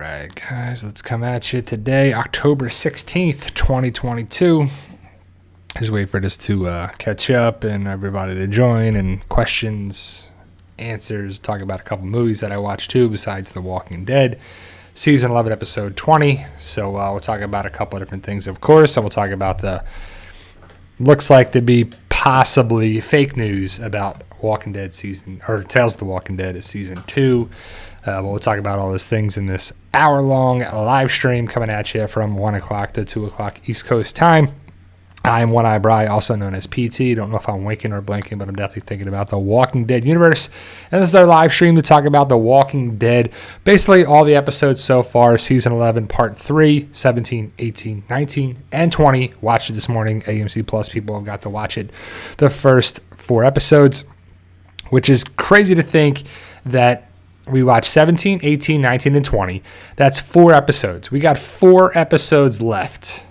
right, guys, let's come at you today, October 16th, 2022. Just wait for this to catch up and everybody to join, and questions, answers, talk about a couple movies that I watched too besides The Walking Dead. Season 11, episode 20. So we'll talk about a couple of different things, of course, and we'll talk about the looks like to be possibly fake news about Walking Dead season, or Tales of the Walking Dead is season 2. We'll talk about all those things in this hour-long live stream coming at you from 1 o'clock to 2 o'clock East Coast time. I'm One Eye Bry, also known as PT. Don't know if I'm winking or blinking, but I'm definitely thinking about the Walking Dead universe. And this is our live stream to talk about the Walking Dead. Basically, all the episodes so far, Season 11, Part 3, 17, 18, 19, and 20. Watched it this morning. AMC Plus people have got to watch it. The first 4 episodes, which is crazy to think that we watched 17, 18, 19, and 20. That's 4 episodes. We got 4 episodes left,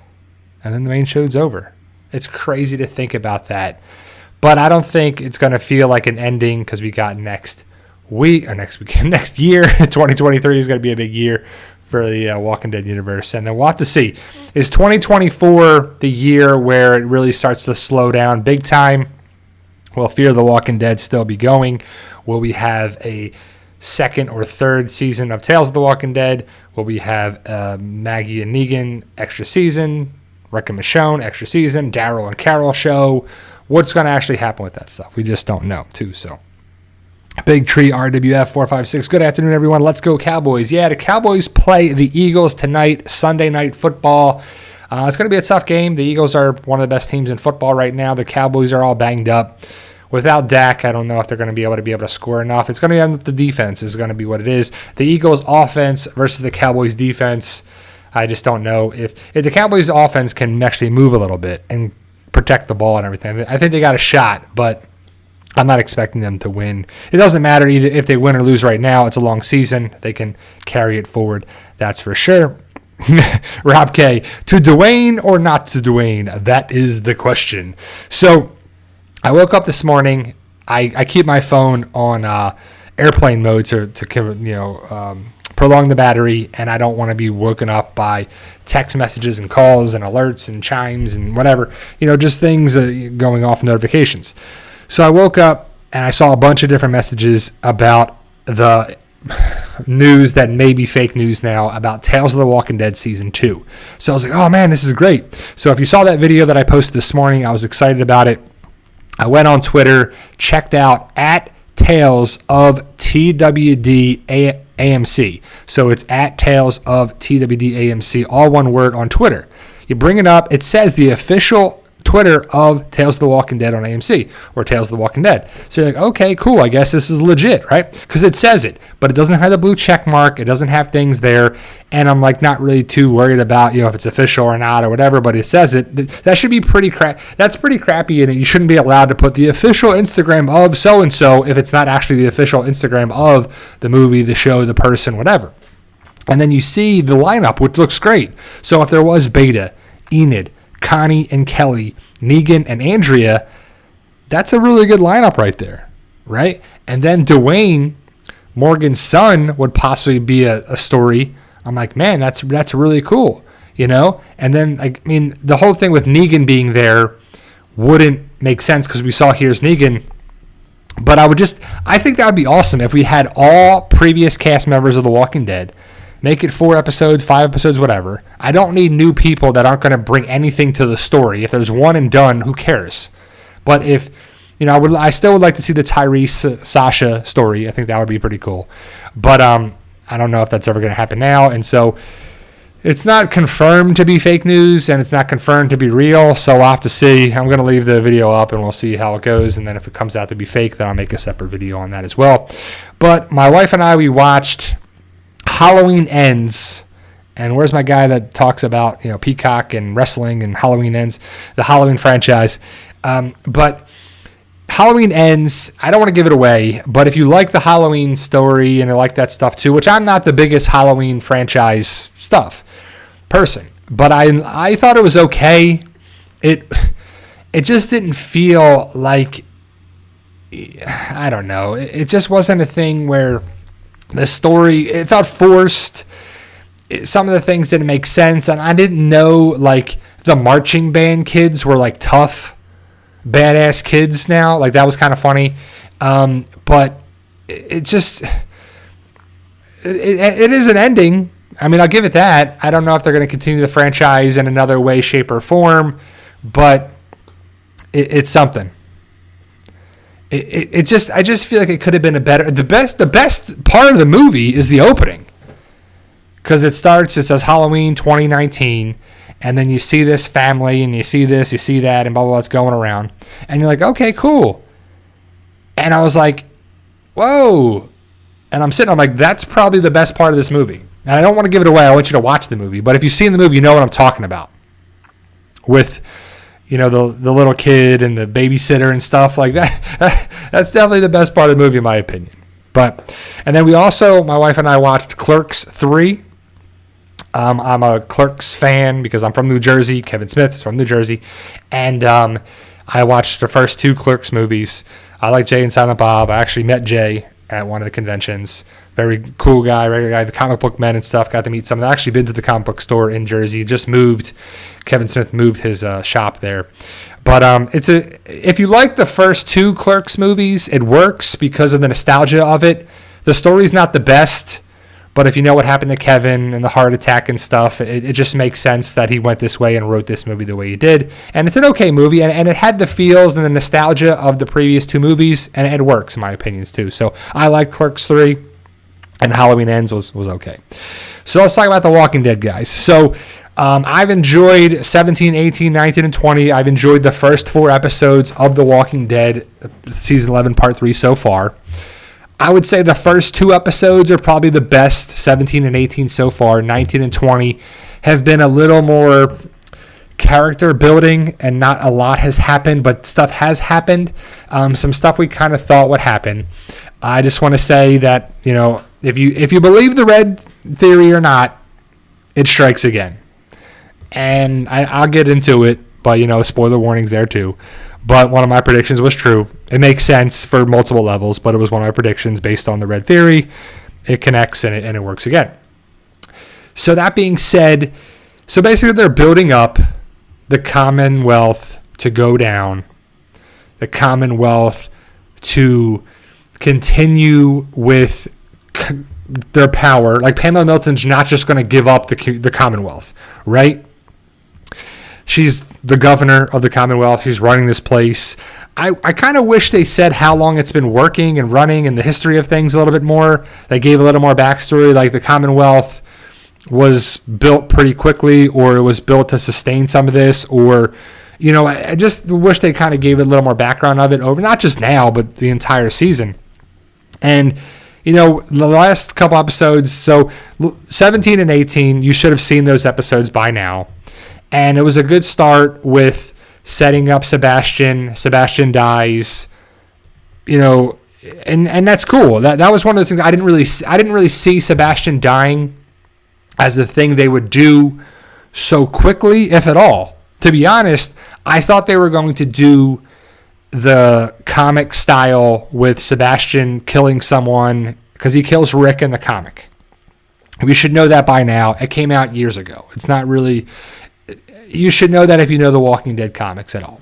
and then the main show's over. It's crazy to think about that. But I don't think it's going to feel like an ending because we got next year, 2023 is going to be a big year for the Walking Dead universe. And then we'll have to see. Is 2024 the year where it really starts to slow down big time? Will Fear the Walking Dead still be going? Will we have a second or third season of Tales of the Walking Dead? Will we have Maggie and Negan extra season? Rick and Michonne extra season? Daryl and Carol show? What's going to actually happen with that stuff? We just don't know, too. So, Big Tree RWF 456. Good afternoon, everyone. Let's go Cowboys. Yeah, the Cowboys play the Eagles tonight, Sunday Night Football. It's going to be a tough game. The Eagles are one of the best teams in football right now. The Cowboys are all banged up. Without Dak, I don't know if they're going to be able to score enough. It's going to be on the defense is going to be what it is. The Eagles' offense versus the Cowboys' defense, I just don't know. If the Cowboys' offense can actually move a little bit and protect the ball and everything, I think they got a shot, but I'm not expecting them to win. It doesn't matter either if they win or lose right now. It's a long season. They can carry it forward. That's for sure. Rob K, to Dwayne or not to Dwayne? That is the question. So I woke up this morning. I keep my phone on airplane mode to prolong the battery, and I don't want to be woken up by text messages and calls and alerts and chimes and whatever, just things going off notifications. So I woke up and I saw a bunch of different messages about the news that may be fake news now about Tales of the Walking Dead Season 2. So I was like, oh man, this is great. So if you saw that video that I posted this morning, I was excited about it. I went on Twitter, checked out at Tales of TWD AMC. So it's at Tales of TWD AMC, all one word on Twitter. You bring it up, it says the official Twitter of Tales of the Walking Dead on AMC or Tales of the Walking Dead. So you're like, okay, cool. I guess this is legit, right? Because it says it, but it doesn't have the blue check mark. It doesn't have things there. And I'm like not really too worried about, if it's official or not or whatever, but it says it. That should be pretty That's pretty crappy, and you shouldn't be allowed to put the official Instagram of so-and-so if it's not actually the official Instagram of the movie, the show, the person, whatever. And then you see the lineup, which looks great. So if there was Beta, Enid, Connie and Kelly, Negan and Andrea, that's a really good lineup right there, right? And then Dwayne, Morgan's son, would possibly be a story. I'm like, man, that's really cool, And then, the whole thing with Negan being there wouldn't make sense because we saw Here's Negan. But I think that would be awesome if we had all previous cast members of The Walking Dead. Make it 4 episodes, 5 episodes, whatever. I don't need new people that aren't going to bring anything to the story. If there's one and done, who cares? But if, I still would like to see the Tyrese Sasha story. I think that would be pretty cool. But I don't know if that's ever going to happen now. And so it's not confirmed to be fake news, and it's not confirmed to be real. So we'll have to see. I'm going to leave the video up, and we'll see how it goes. And then if it comes out to be fake, then I'll make a separate video on that as well. But my wife and I, we watched Halloween Ends, and where's my guy that talks about Peacock and wrestling and Halloween Ends, the Halloween franchise. But Halloween Ends, I don't want to give it away, but if you like the Halloween story and you like that stuff too, which I'm not the biggest Halloween franchise stuff person, but I thought it was okay. It just didn't feel like, I don't know, it just wasn't a thing where the story, it felt forced. some of the things didn't make sense, and I didn't know like the marching band kids were like tough, badass kids now. Like that was kind of funny, but it is an ending. I mean, I'll give it that. I don't know if they're going to continue the franchise in another way, shape, or form, but it's something. I just feel like it could have been the best part of the movie is the opening. Because it says Halloween 2019, and then you see this family, and you see this, you see that, and blah, blah, blah, it's going around. And you're like, okay, cool. And I was like, whoa. And I'm like, that's probably the best part of this movie. And I don't want to give it away. I want you to watch the movie. But if you've seen the movie, you know what I'm talking about. With, the little kid and the babysitter and stuff like that. That's definitely the best part of the movie, in my opinion. And then my wife and I watched Clerks 3. I'm a Clerks fan because I'm from New Jersey. Kevin Smith is from New Jersey. And I watched the first 2 Clerks movies. I like Jay and Silent Bob. I actually met Jay at one of the conventions. Very cool guy, regular guy, the comic book men and stuff. Got to meet some. I've actually been to the comic book store in Jersey. Just moved. Kevin Smith moved his shop there. But if you like the first 2 Clerks movies, it works because of the nostalgia of it. The story's not the best. But if you know what happened to Kevin and the heart attack and stuff, it just makes sense that he went this way and wrote this movie the way he did. And it's an okay movie, and it had the feels and the nostalgia of the previous 2 movies, and it works in my opinions too. So I like Clerks 3, and Halloween Ends was okay. So let's talk about The Walking Dead, guys. So I've enjoyed 17, 18, 19, and 20. I've enjoyed the first 4 episodes of The Walking Dead, Season 11, Part 3 so far. I would say the first 2 episodes are probably the best, 17 and 18 so far. 19 and 20 have been a little more character building, and not a lot has happened, but stuff has happened. Some stuff we kind of thought would happen. I just want to say that, if you believe the red theory or not, it strikes again. And I'll get into it, but, spoiler warnings there too. But one of my predictions was true. It makes sense for multiple levels, but it was one of my predictions based on the red theory. It connects and it works again. So that being said, so basically they're building up the Commonwealth to go down, the Commonwealth to continue with their power. Like Pamela Milton's not just going to give up the Commonwealth, right? She's the governor of the Commonwealth. She's running this place. I kind of wish they said how long it's been working and running and the history of things a little bit more. They gave a little more backstory, like the Commonwealth was built pretty quickly, or it was built to sustain some of this, or, I just wish they kind of gave it a little more background of it over, not just now, but the entire season. And, the last couple episodes, so 17 and 18, you should have seen those episodes by now. And it was a good start with setting up Sebastian. Sebastian dies, and that's cool. That was one of those things I didn't really see Sebastian dying as the thing they would do so quickly, if at all. To be honest, I thought they were going to do the comic style with Sebastian killing someone, because he kills Rick in the comic. We should know that by now. It came out years ago. It's not really... You should know that if you know the Walking Dead comics at all.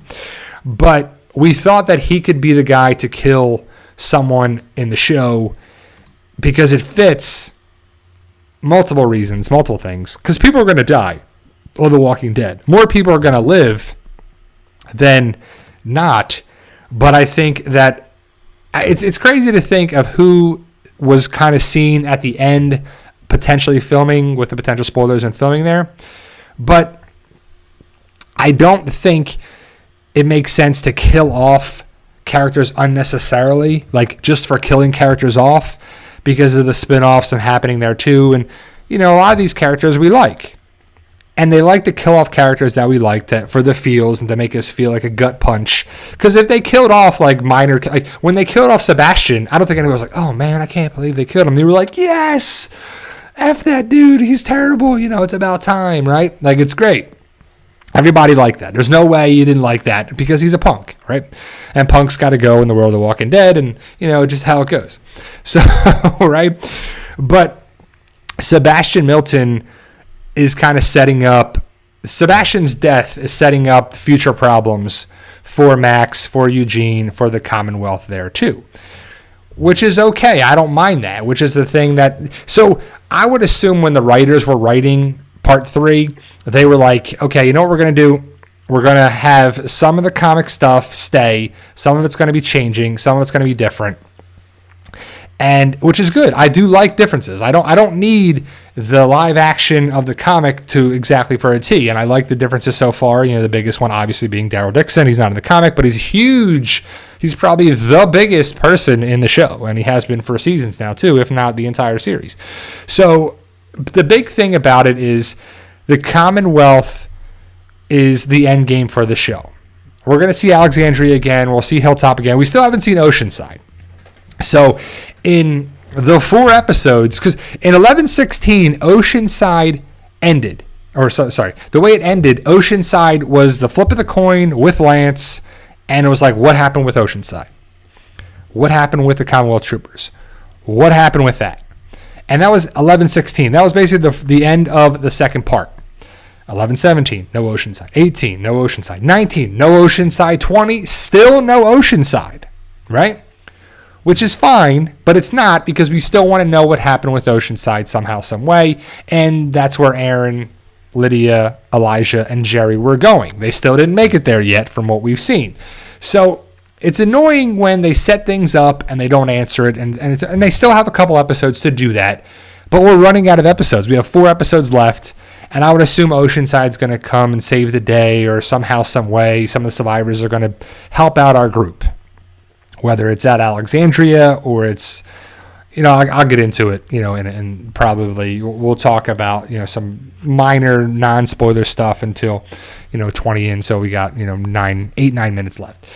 But we thought that he could be the guy to kill someone in the show because it fits multiple reasons, multiple things. Because people are going to die on The Walking Dead. More people are going to live than not. But I think that it's crazy to think of who was kind of seen at the end potentially filming, with the potential spoilers and filming there. But I don't think it makes sense to kill off characters unnecessarily, like just for killing characters off, because of the spin-offs and happening there too. And, a lot of these characters we like. And they like to kill off characters that we like, that for the feels and to make us feel like a gut punch. Because if they killed off like when they killed off Sebastian, I don't think anyone was like, oh man, I can't believe they killed him. They were like, yes, F that dude, he's terrible. It's about time, right? Like, it's great. Everybody liked that. There's no way you didn't like that because he's a punk, right? And punks got to go in the world of Walking Dead, and, just how it goes. So, right? But Sebastian Milton is kind of setting up, Sebastian's death is setting up future problems for Max, for Eugene, for the Commonwealth there too. Which is okay. I don't mind that, which is the thing that... So I would assume when the writers were writing part 3, they were like, okay, you know what we're going to do? We're going to have some of the comic stuff stay. Some of it's going to be changing. Some of it's going to be different. And which is good. I do like differences. I don't need the live action of the comic to exactly for a T. And I like the differences so far. You know, the biggest one obviously being Daryl Dixon. He's not in the comic, but he's huge. He's probably the biggest person in the show, and he has been for seasons now too, if not the entire series. So the big thing about it is the Commonwealth is the end game for the show. We're going to see Alexandria again. We'll see Hilltop again. We still haven't seen Oceanside. So in the 4 episodes, because in 11/16, Oceanside ended. The way it ended, Oceanside was the flip of the coin with Lance, and it was like, what happened with Oceanside? What happened with the Commonwealth troopers? What happened with that? And that was 11/16. That was basically the end of the second part. 11/17, no Oceanside. 18, no Oceanside. 19, no Oceanside. 20, still no Oceanside, right? Which is fine, but it's not, because we still want to know what happened with Oceanside somehow, some way. And that's where Aaron, Lydia, Elijah, and Jerry were going. They still didn't make it there yet from what we've seen. So it's annoying when they set things up and they don't answer it. And they still have a couple episodes to do that. But we're running out of episodes. We have 4 episodes left. And I would assume Oceanside's going to come and save the day, or somehow, some way, some of the survivors are going to help out our group. Whether it's at Alexandria or it's, you know, I'll get into it, you know, and probably we'll talk about, you know, some minor non-spoiler stuff until, you know, 20 in. So we got, you know, 9 minutes left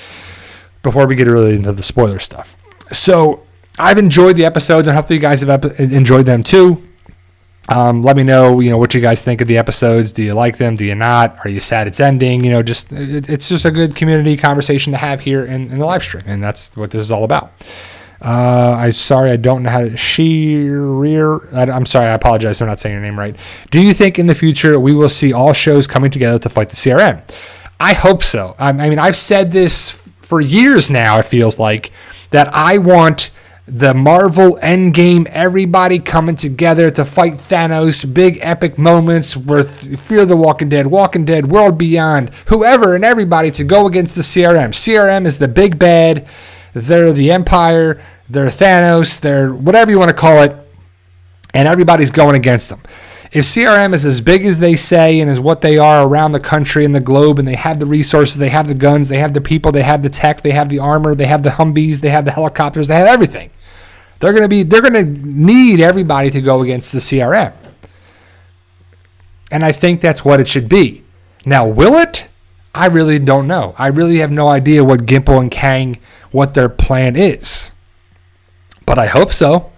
before we get really into the spoiler stuff. So I've enjoyed the episodes, and hopefully you guys have enjoyed them too. Let me know, you know, what you guys think of the episodes. Do you like them? Do you not? Are you sad it's ending? You know, it's just a good community conversation to have here in the live stream, and that's what this is all about. I'm sorry, I don't know how to... I'm sorry, I apologize for not saying your name right. Do you think in the future we will see all shows coming together to fight the CRM? I hope so. I mean, I've said this for years now, it feels like, that I want the Marvel Endgame, everybody coming together to fight Thanos, big epic moments with Fear the Walking Dead, World Beyond, whoever and everybody to go against the CRM. CRM is the big bad. They're the Empire. They're Thanos. They're whatever you want to call it. And everybody's going against them. If CRM is as big as they say and is what they are around the country and the globe, and they have the resources, they have the guns, they have the people, they have the tech, they have the armor, they have the Humvees, they have the helicopters, they have everything. They're going to need everybody to go against the CRM. And I think that's what it should be. Now, will it? I really don't know. I really have no idea what Gimple and Kang, what their plan is. But I hope so.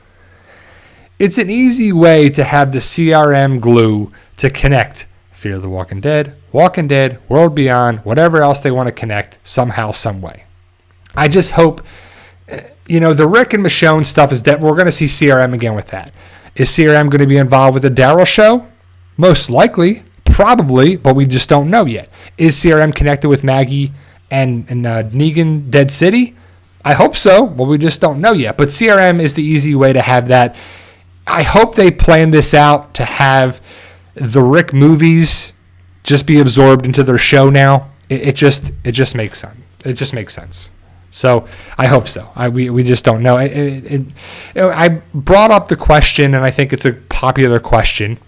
It's an easy way to have the CRM glue to connect Fear the Walking Dead, World Beyond, whatever else they want to connect somehow, some way. I just hope... You know, the Rick and Michonne stuff is that we're going to see CRM again with that. Is CRM going to be involved with the Daryl show? Most likely, probably, but we just don't know yet. Is CRM connected with Maggie and Negan Dead City? I hope so, but we just don't know yet. But CRM is the easy way to have that. I hope they plan this out to have the Rick movies just be absorbed into their show now. It just makes sense. It just makes sense. So I hope so. We just don't know. I brought up the question, and I think it's a popular question,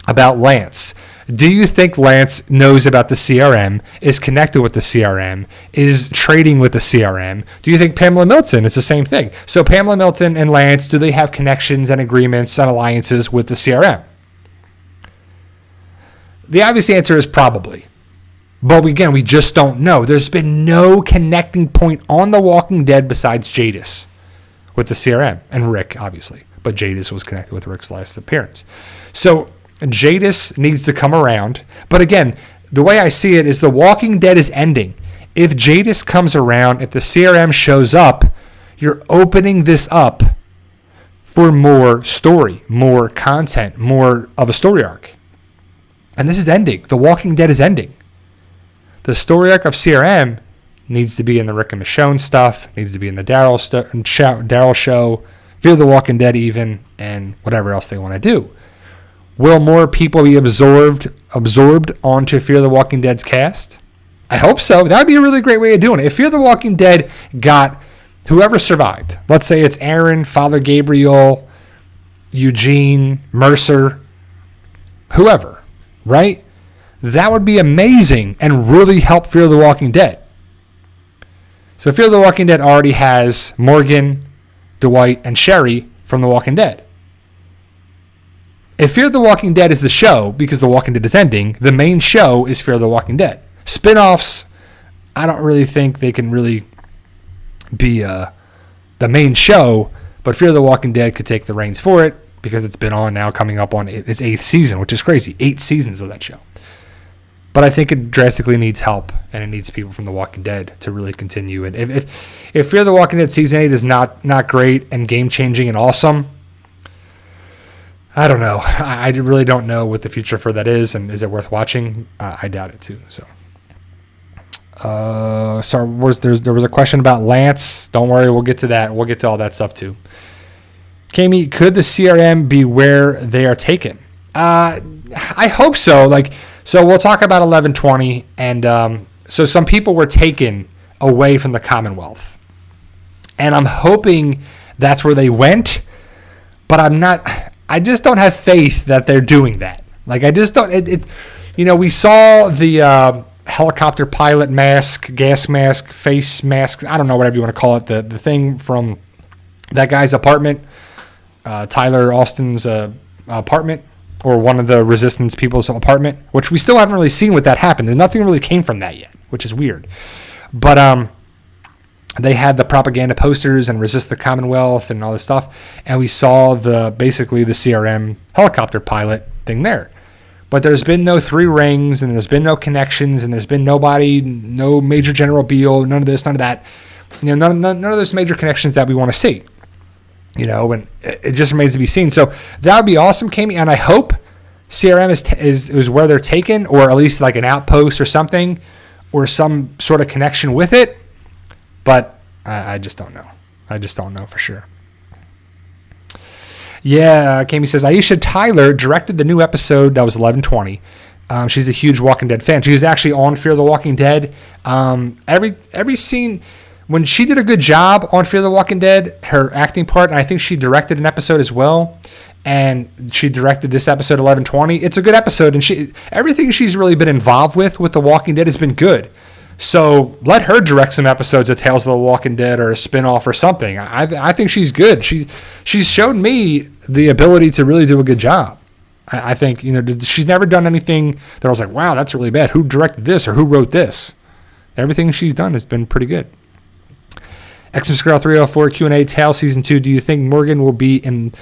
about Lance. Do you think Lance knows about the CRM, is connected with the CRM, is trading with the CRM? Do you think Pamela Milton is the same thing? So Pamela Milton and Lance, do they have connections and agreements and alliances with the CRM? The obvious answer is probably. But again, we just don't know. There's been no connecting point on The Walking Dead besides Jadis with the CRM and Rick, obviously. But Jadis was connected with Rick's last appearance. So Jadis needs to come around. But again, the way I see it is The Walking Dead is ending. If Jadis comes around, if the CRM shows up, you're opening this up for more story, more content, more of a story arc. And this is ending. The Walking Dead is ending. The story arc of CRM needs to be in the Rick and Michonne stuff, needs to be in the Daryl show, Fear the Walking Dead even, and whatever else they want to do. Will more people be absorbed onto Fear the Walking Dead's cast? I hope so. That would be a really great way of doing it. If Fear the Walking Dead got whoever survived, let's say it's Aaron, Father Gabriel, Eugene, Mercer, whoever, right? That would be amazing and really help Fear the Walking Dead. So Fear the Walking Dead already has Morgan, Dwight, and Sherry from The Walking Dead. If Fear the Walking Dead is the show, because The Walking Dead is ending, the main show is Fear the Walking Dead. Spin-offs, I don't really think they can really be the main show, but Fear the Walking Dead could take the reins for it because it's been on now, coming up on its 8th season, which is crazy. 8 seasons of that show. But I think it drastically needs help, and it needs people from The Walking Dead to really continue. And if Fear the Walking Dead Season 8 is not great and game-changing and awesome, I don't know. I really don't know what the future for that is, and is it worth watching? I doubt it, too. So there was a question about Lance. Don't worry, we'll get to that. We'll get to all that stuff, too. Kami, could the CRM be where they are taken? I hope so. So we'll talk about 1120, and so some people were taken away from the Commonwealth, and I'm hoping that's where they went, but I just don't have faith that they're doing that. I just don't. We saw the helicopter pilot mask, gas mask, face mask. I don't know, whatever you want to call it. The thing from that guy's apartment, Tyler Austin's apartment. Or one of the resistance people's apartment, which we still haven't really seen what that happened. And nothing really came from that yet, which is weird. But they had the propaganda posters and resist the Commonwealth and all this stuff. And we saw basically the CRM helicopter pilot thing there. But there's been no 3 rings, and there's been no connections, and there's been nobody, no Major General Beale, none of this, none of that. None of those major connections that we want to see. And it just remains to be seen. So that would be awesome, Kami, and I hope CRM is where they're taken, or at least like an outpost or something, or some sort of connection with it. But I just don't know. I just don't know for sure. Yeah, Kami says, Aisha Tyler directed the new episode that was 1120. She's a huge Walking Dead fan. She was actually on Fear the Walking Dead. Every scene... When she did a good job on Fear the Walking Dead, her acting part, and I think she directed an episode as well, and she directed this episode 1120. It's a good episode, and everything she's really been involved with The Walking Dead has been good. So let her direct some episodes of Tales of the Walking Dead or a spinoff or something. I think she's good. She's shown me the ability to really do a good job. I think she's never done anything that I was like, wow, that's really bad. Who directed this or who wrote this? Everything she's done has been pretty good. Xmas Girl 304 Q&A Tale Season 2. Do you think Morgan will be in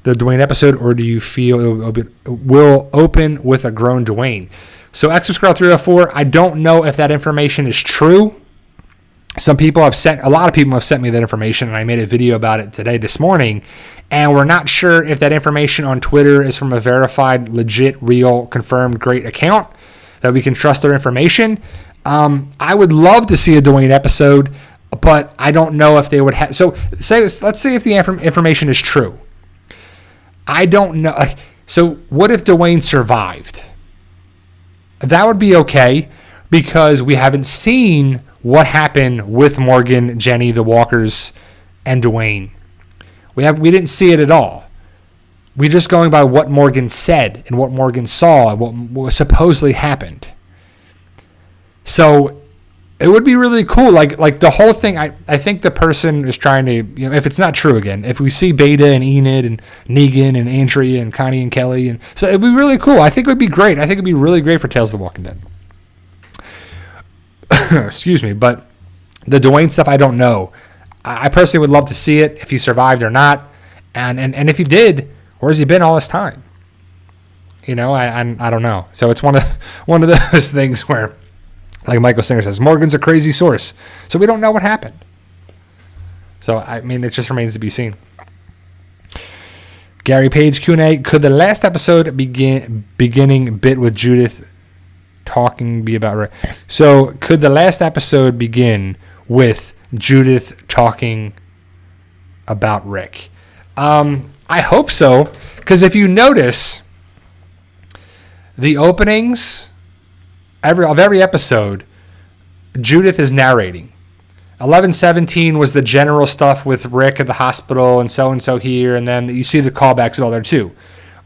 the Dwayne episode, or do you feel it will open with a grown Dwayne? So Xmas Girl 304, I don't know if that information is true. A lot of people have sent me that information, and I made a video about it this morning, and we're not sure if that information on Twitter is from a verified, legit, real, confirmed, great account that we can trust their information. I would love to see a Dwayne episode, but I don't know if they would have. So let's say if the information is true. I don't know. So what if Dwayne survived? That would be okay, because we haven't seen what happened with Morgan, Jenny, the Walkers, and Dwayne. We didn't see it at all. We're just going by what Morgan said and what Morgan saw and what supposedly happened. So it would be really cool. Like the whole thing, I think the person is trying to, if it's not true again, if we see Beta and Enid and Negan and Andrea and Connie and Kelly, and so it'd be really cool. I think it would be great. I think it'd be really great for Tales of the Walking Dead. Excuse me, but the Dwayne stuff, I don't know. I personally would love to see it, if he survived or not, and if he did, where's he been all this time? I don't know. So it's one of those things where, like Michael Singer says, Morgan's a crazy source. So we don't know what happened. So, it just remains to be seen. Gary Page Q&A. Could the last episode beginning bit with Judith talking be about Rick? So could the last episode begin with Judith talking about Rick? I hope so, because if you notice, the openings of every episode, Judith is narrating. 11:17 was the general stuff with Rick at the hospital and so here, and then you see the callbacks all there too.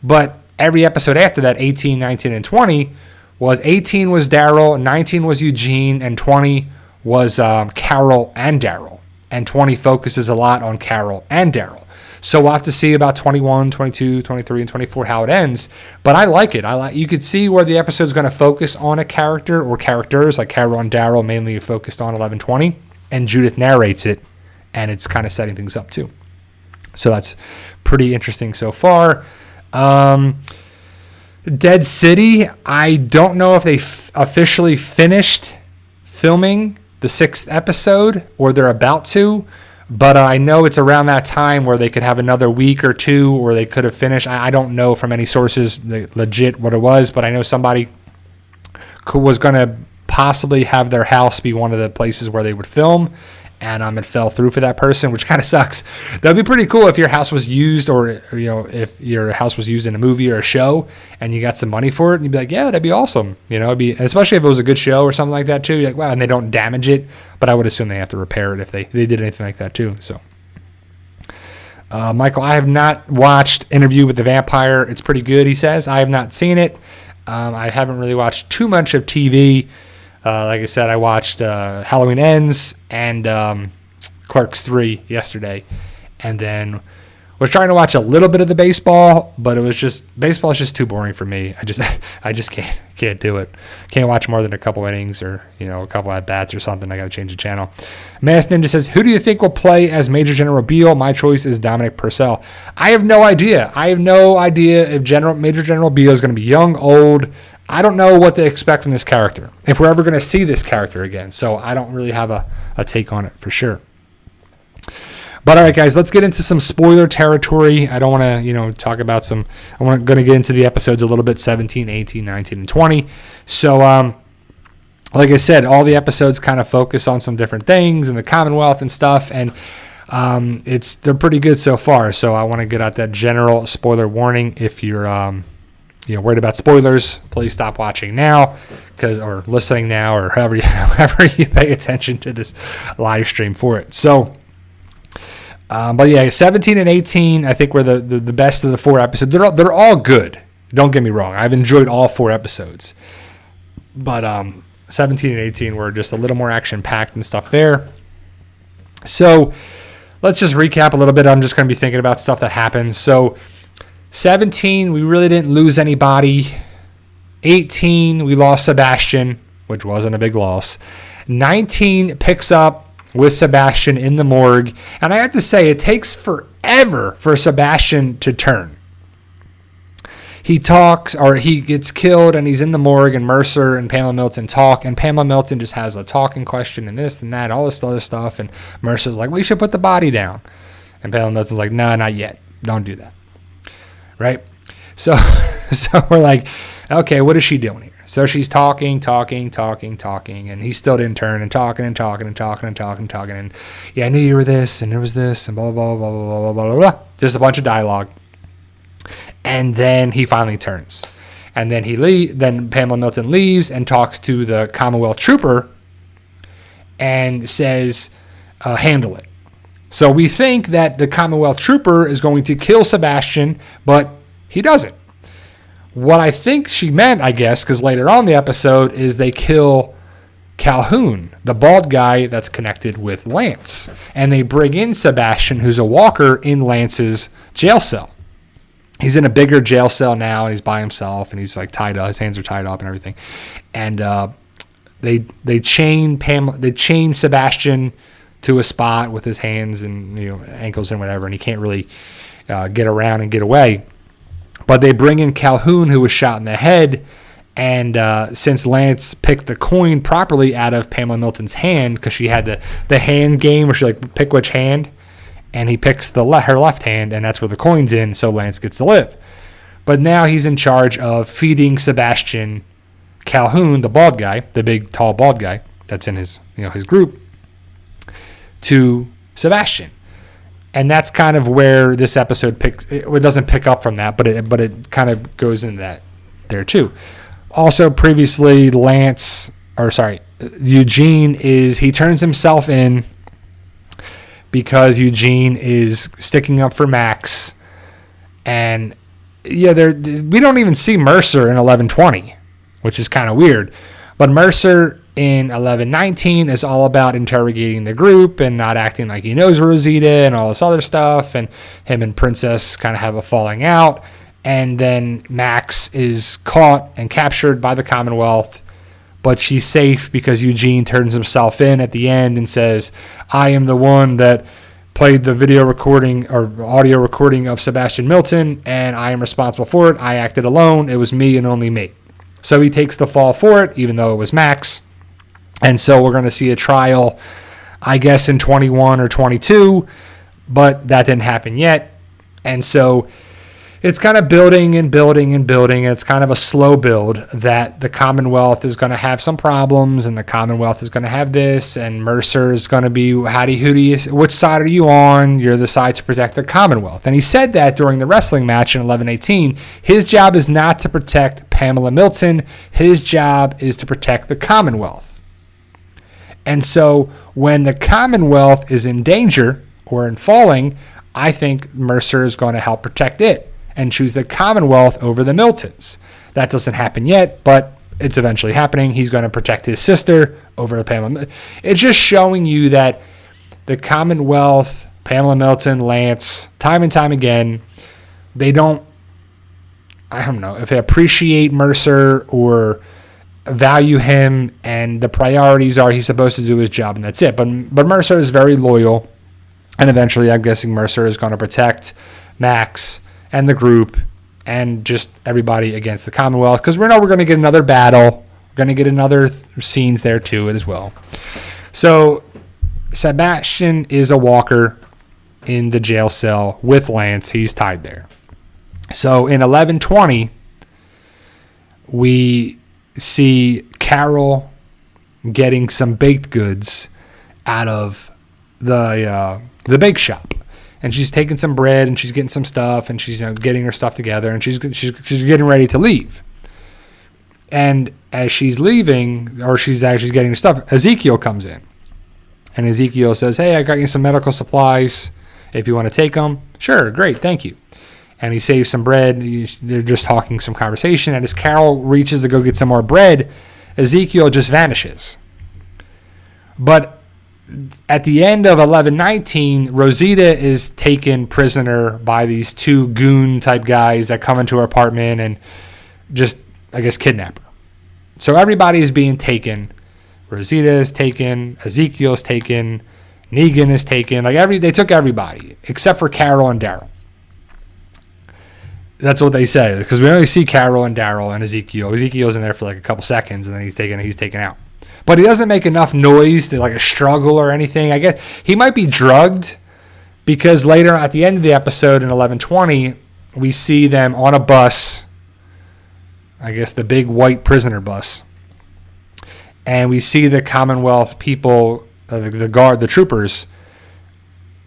But every episode after that, 18, 19, and 20, was 18 was Daryl, 19 was Eugene, and 20 was Carol and Daryl. And 20 focuses a lot on Carol and Daryl. So we'll have to see about 21, 22, 23, and 24 how it ends. But I like it. You could see where the episode's going to focus on a character or characters, like Carol and Daryl mainly focused on 11:20. And Judith narrates it, and it's kind of setting things up too. So that's pretty interesting so far. Dead City, I don't know if they officially finished filming the 6th episode or they're about to, but I know it's around that time where they could have another week or two, or they could have finished. I don't know from any sources legit what it was, but I know somebody was going to possibly have their house be one of the places where they would film, and it fell through for that person, which kind of sucks. That'd be pretty cool if your house was used, or if your house was used in a movie or a show and you got some money for it, and you'd be like, yeah, that'd be awesome. It'd be, especially if it was a good show or something like that too. You're like, wow, and they don't damage it, but I would assume they have to repair it if they did anything like that too. So Michael, I have not watched Interview with the Vampire. It's pretty good, he says. I have not seen it. I haven't really watched too much of TV. Like I said, I watched Halloween Ends and Clerks 3 yesterday, and then was trying to watch a little bit of the baseball, but baseball is just too boring for me. I just can't do it. Can't watch more than a couple innings or a couple at bats or something. I got to change the channel. Masked Ninja says, who do you think will play as Major General Beale? My choice is Dominic Purcell. I have no idea. If Major General Beale is going to be young, old. I don't know what to expect from this character, if we're ever going to see this character again. So I don't really have a take on it for sure. But all right, guys, let's get into some spoiler territory. I don't want to, talk about I'm going to get into the episodes a little bit, 17, 18, 19, and 20. So, like I said, all the episodes kind of focus on some different things in the Commonwealth and stuff, and they're pretty good so far. So I want to get out that general spoiler warning. If you're worried about spoilers, please stop watching now, or listening now, or however you pay attention to this live stream for it. So, but yeah, 17 and 18, I think were the best of the 4 episodes. They're all good. Don't get me wrong. I've enjoyed all 4 episodes, but 17 and 18 were just a little more action packed and stuff there. So let's just recap a little bit. I'm just going to be thinking about stuff that happens. So 17, we really didn't lose anybody. 18, we lost Sebastian, which wasn't a big loss. 19 picks up with Sebastian in the morgue. And I have to say, it takes forever for Sebastian to turn. He talks, or he gets killed, and he's in the morgue, and Mercer and Pamela Milton talk, and Pamela Milton just has a talking question and this and that, all this other stuff, and Mercer's like, we should put the body down. And Pamela Milton's like, no, not yet. Don't do that. Right? So we're like, okay, what is she doing here? So she's talking, and he still didn't turn, and talking, and yeah, I knew you were this, and there was this, and blah, blah, blah, blah, blah, blah, blah, blah. Just a bunch of dialogue. And then he finally turns. And then then Pamela Milton leaves and talks to the Commonwealth trooper and says, handle it. So we think that the Commonwealth trooper is going to kill Sebastian, but he doesn't. What I think she meant, I guess, because later on in the episode, is they kill Calhoun, the bald guy that's connected with Lance. And they bring in Sebastian, who's a walker, in Lance's jail cell. He's in a bigger jail cell now, and he's by himself, and he's like tied up. His hands are tied up and everything. And they chain Sebastian to a spot with his hands and ankles and whatever, and he can't really get around and get away. But they bring in Calhoun, who was shot in the head, and since Lance picked the coin properly out of Pamela Milton's hand, because she had the hand game where she like pick which hand, and he picks her left hand, and that's where the coin's in, so Lance gets to live. But now he's in charge of feeding Sebastian Calhoun, the bald guy, the big, tall, bald guy that's in his group, to Sebastian. And that's kind of where this episode it doesn't pick up from that, but it kind of goes into that there too. Also, previously, Eugene he turns himself in because Eugene is sticking up for Max. And we don't even see Mercer in 11:20, which is kind of weird. But Mercer in 11:19 is all about interrogating the group and not acting like he knows Rosita and all this other stuff. And him and Princess kind of have a falling out. And then Max is caught and captured by the Commonwealth, but she's safe because Eugene turns himself in at the end and says, I am the one that played the video recording or audio recording of Sebastian Milton, and I am responsible for it. I acted alone. It was me and only me. So he takes the fall for it, even though it was Max. And so we're going to see a trial, I guess, in 21 or 22, but that didn't happen yet. And so it's kind of building and building and building. It's kind of a slow build that the Commonwealth is going to have some problems, and the Commonwealth is going to have this, and Mercer is going to be, which side are you on? You're the side to protect the Commonwealth. And he said that during the wrestling match in 11:18. His job is not to protect Pamela Milton. His job is to protect the Commonwealth. And so when the Commonwealth is in danger or in falling, I think Mercer is going to help protect it and choose the Commonwealth over the Miltons. That doesn't happen yet, but it's eventually happening. He's going to protect his sister over the Pamela. It's just showing you that the Commonwealth, Pamela Milton, Lance, time and time again, I don't know if they appreciate Mercer or value him, and the priorities are he's supposed to do his job, and that's it. But Mercer is very loyal, and eventually I'm guessing Mercer is going to protect Max and the group and just everybody against the Commonwealth, because we know we're going to get another battle. We're going to get another scenes there too as well. So Sebastian is a walker in the jail cell with Lance. He's tied there. So in 11:20, we see Carol getting some baked goods out of the bake shop. And she's taking some bread and she's getting some stuff and she's getting her stuff together and she's getting ready to leave. And as she's leaving, or she's actually getting her stuff, Ezekiel comes in. And Ezekiel says, hey, I got you some medical supplies if you want to take them. Sure, great, thank you. And he saves some bread. They're just talking some conversation. And as Carol reaches to go get some more bread, Ezekiel just vanishes. But at the end of 11:19, Rosita is taken prisoner by these two goon-type guys that come into her apartment and just, I guess, kidnap her. So everybody is being taken. Rosita is taken. Ezekiel is taken. Negan is taken. They took everybody except for Carol and Daryl. That's what they say, because we only see Carol and Daryl and Ezekiel. Ezekiel's in there for like a couple seconds, and then he's taken out. But he doesn't make enough noise to like a struggle or anything. I guess he might be drugged, because later at the end of the episode in 11:20, we see them on a bus, I guess the big white prisoner bus. And we see the Commonwealth people, the troopers,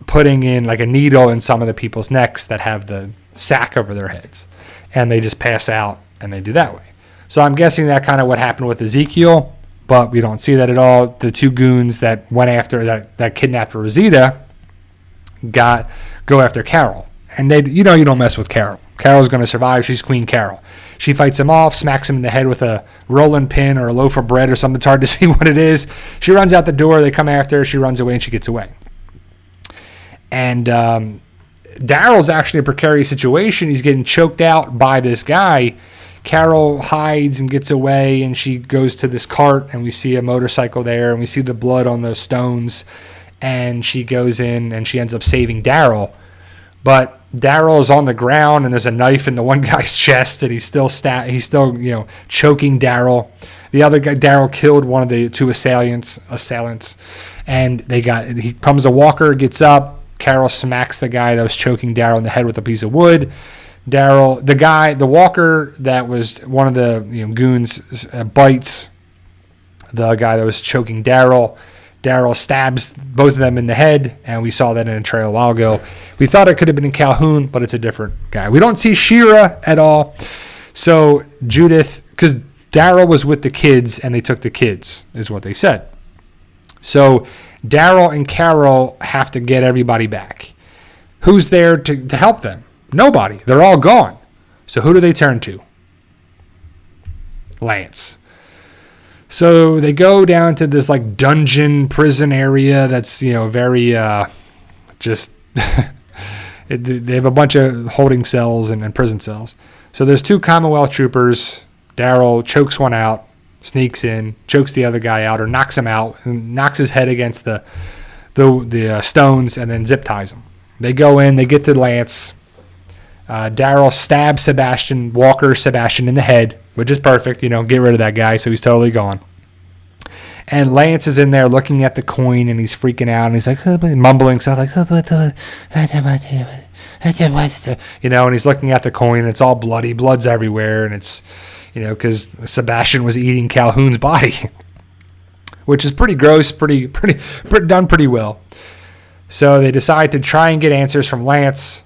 putting in like a needle in some of the people's necks that have the sack over their heads. And they just pass out and they do that way. So I'm guessing that kind of what happened with Ezekiel. But we don't see that at all. The two goons that went after that kidnapped Rosita go after Carol, and you don't mess with Carol. Carol's going to survive. She's Queen Carol. She fights him off, smacks him in the head with a rolling pin or a loaf of bread or something. It's hard to see what it is. She runs out the door. They come after her. She runs away and she gets away. And Daryl's actually in a precarious situation. He's getting choked out by this guy. Carol hides and gets away, and she goes to this cart, and we see a motorcycle there, and we see the blood on those stones, and she goes in, and she ends up saving Daryl. But Daryl's on the ground, and there's a knife in the one guy's chest, and he's still choking Daryl. The other guy, Daryl, killed one of the two assailants, and he comes a walker, gets up, Carol smacks the guy that was choking Daryl in the head with a piece of wood. The walker that was one of the goons, bites the guy that was choking Daryl. Daryl stabs both of them in the head, and we saw that in a trailer a while ago. We thought it could have been in Calhoun, but it's a different guy. We don't see Shira at all. So Judith, because Daryl was with the kids, and they took the kids, is what they said. So Daryl and Carol have to get everybody back. Who's there to help them? Nobody. They're all gone. So who do they turn to? Lance. So they go down to this like dungeon prison area that's, very just they have a bunch of holding cells and prison cells. So there's 2 Commonwealth troopers. Daryl chokes one out, sneaks in, chokes the other guy out or knocks him out, and knocks his head against the stones and then zip ties him. They go in, they get to Lance. Daryl stabs Sebastian in the head, which is perfect. Get rid of that guy, so he's totally gone. And Lance is in there looking at the coin, and he's freaking out, and he's like mumbling stuff like, and he's looking at the coin, and it's all bloody, blood's everywhere, and it's, because Sebastian was eating Calhoun's body, which is pretty gross, pretty done pretty well. So they decide to try and get answers from Lance,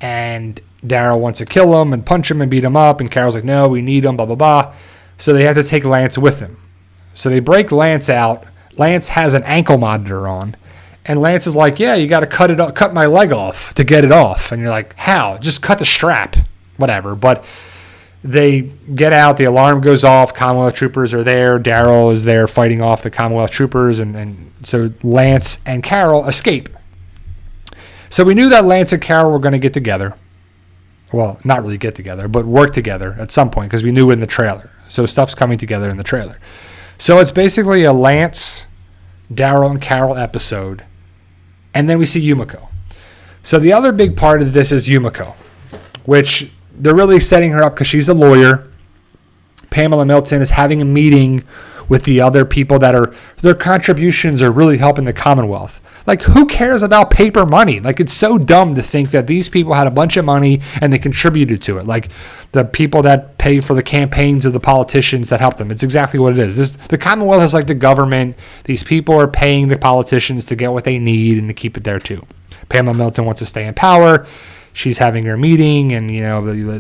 and Daryl wants to kill him and punch him and beat him up, and Carol's like, no, we need him, blah, blah, blah. So they have to take Lance with them. So they break Lance out. Lance has an ankle monitor on, and Lance is like, yeah, you got to cut my leg off to get it off. And you're like, how? Just cut the strap, whatever. But they get out, the alarm goes off, Commonwealth troopers are there, Daryl is there fighting off the Commonwealth troopers, and so Lance and Carol escape. So we knew that Lance and Carol were going to get together. Well, not really get together, but work together at some point, because we knew in the trailer. So stuff's coming together in the trailer. So it's basically a Lance, Daryl, and Carol episode. And then we see Yumiko. So the other big part of this is Yumiko, which they're really setting her up because she's a lawyer. Pamela Milton is having a meeting with the other people that their contributions are really helping the Commonwealth. Like, who cares about paper money? Like, it's so dumb to think that these people had a bunch of money and they contributed to it. Like, the people that pay for the campaigns of the politicians that help them. It's exactly what it is. The Commonwealth is like the government. These people are paying the politicians to get what they need and to keep it there, too. Pamela Milton wants to stay in power. She's having her meeting, and,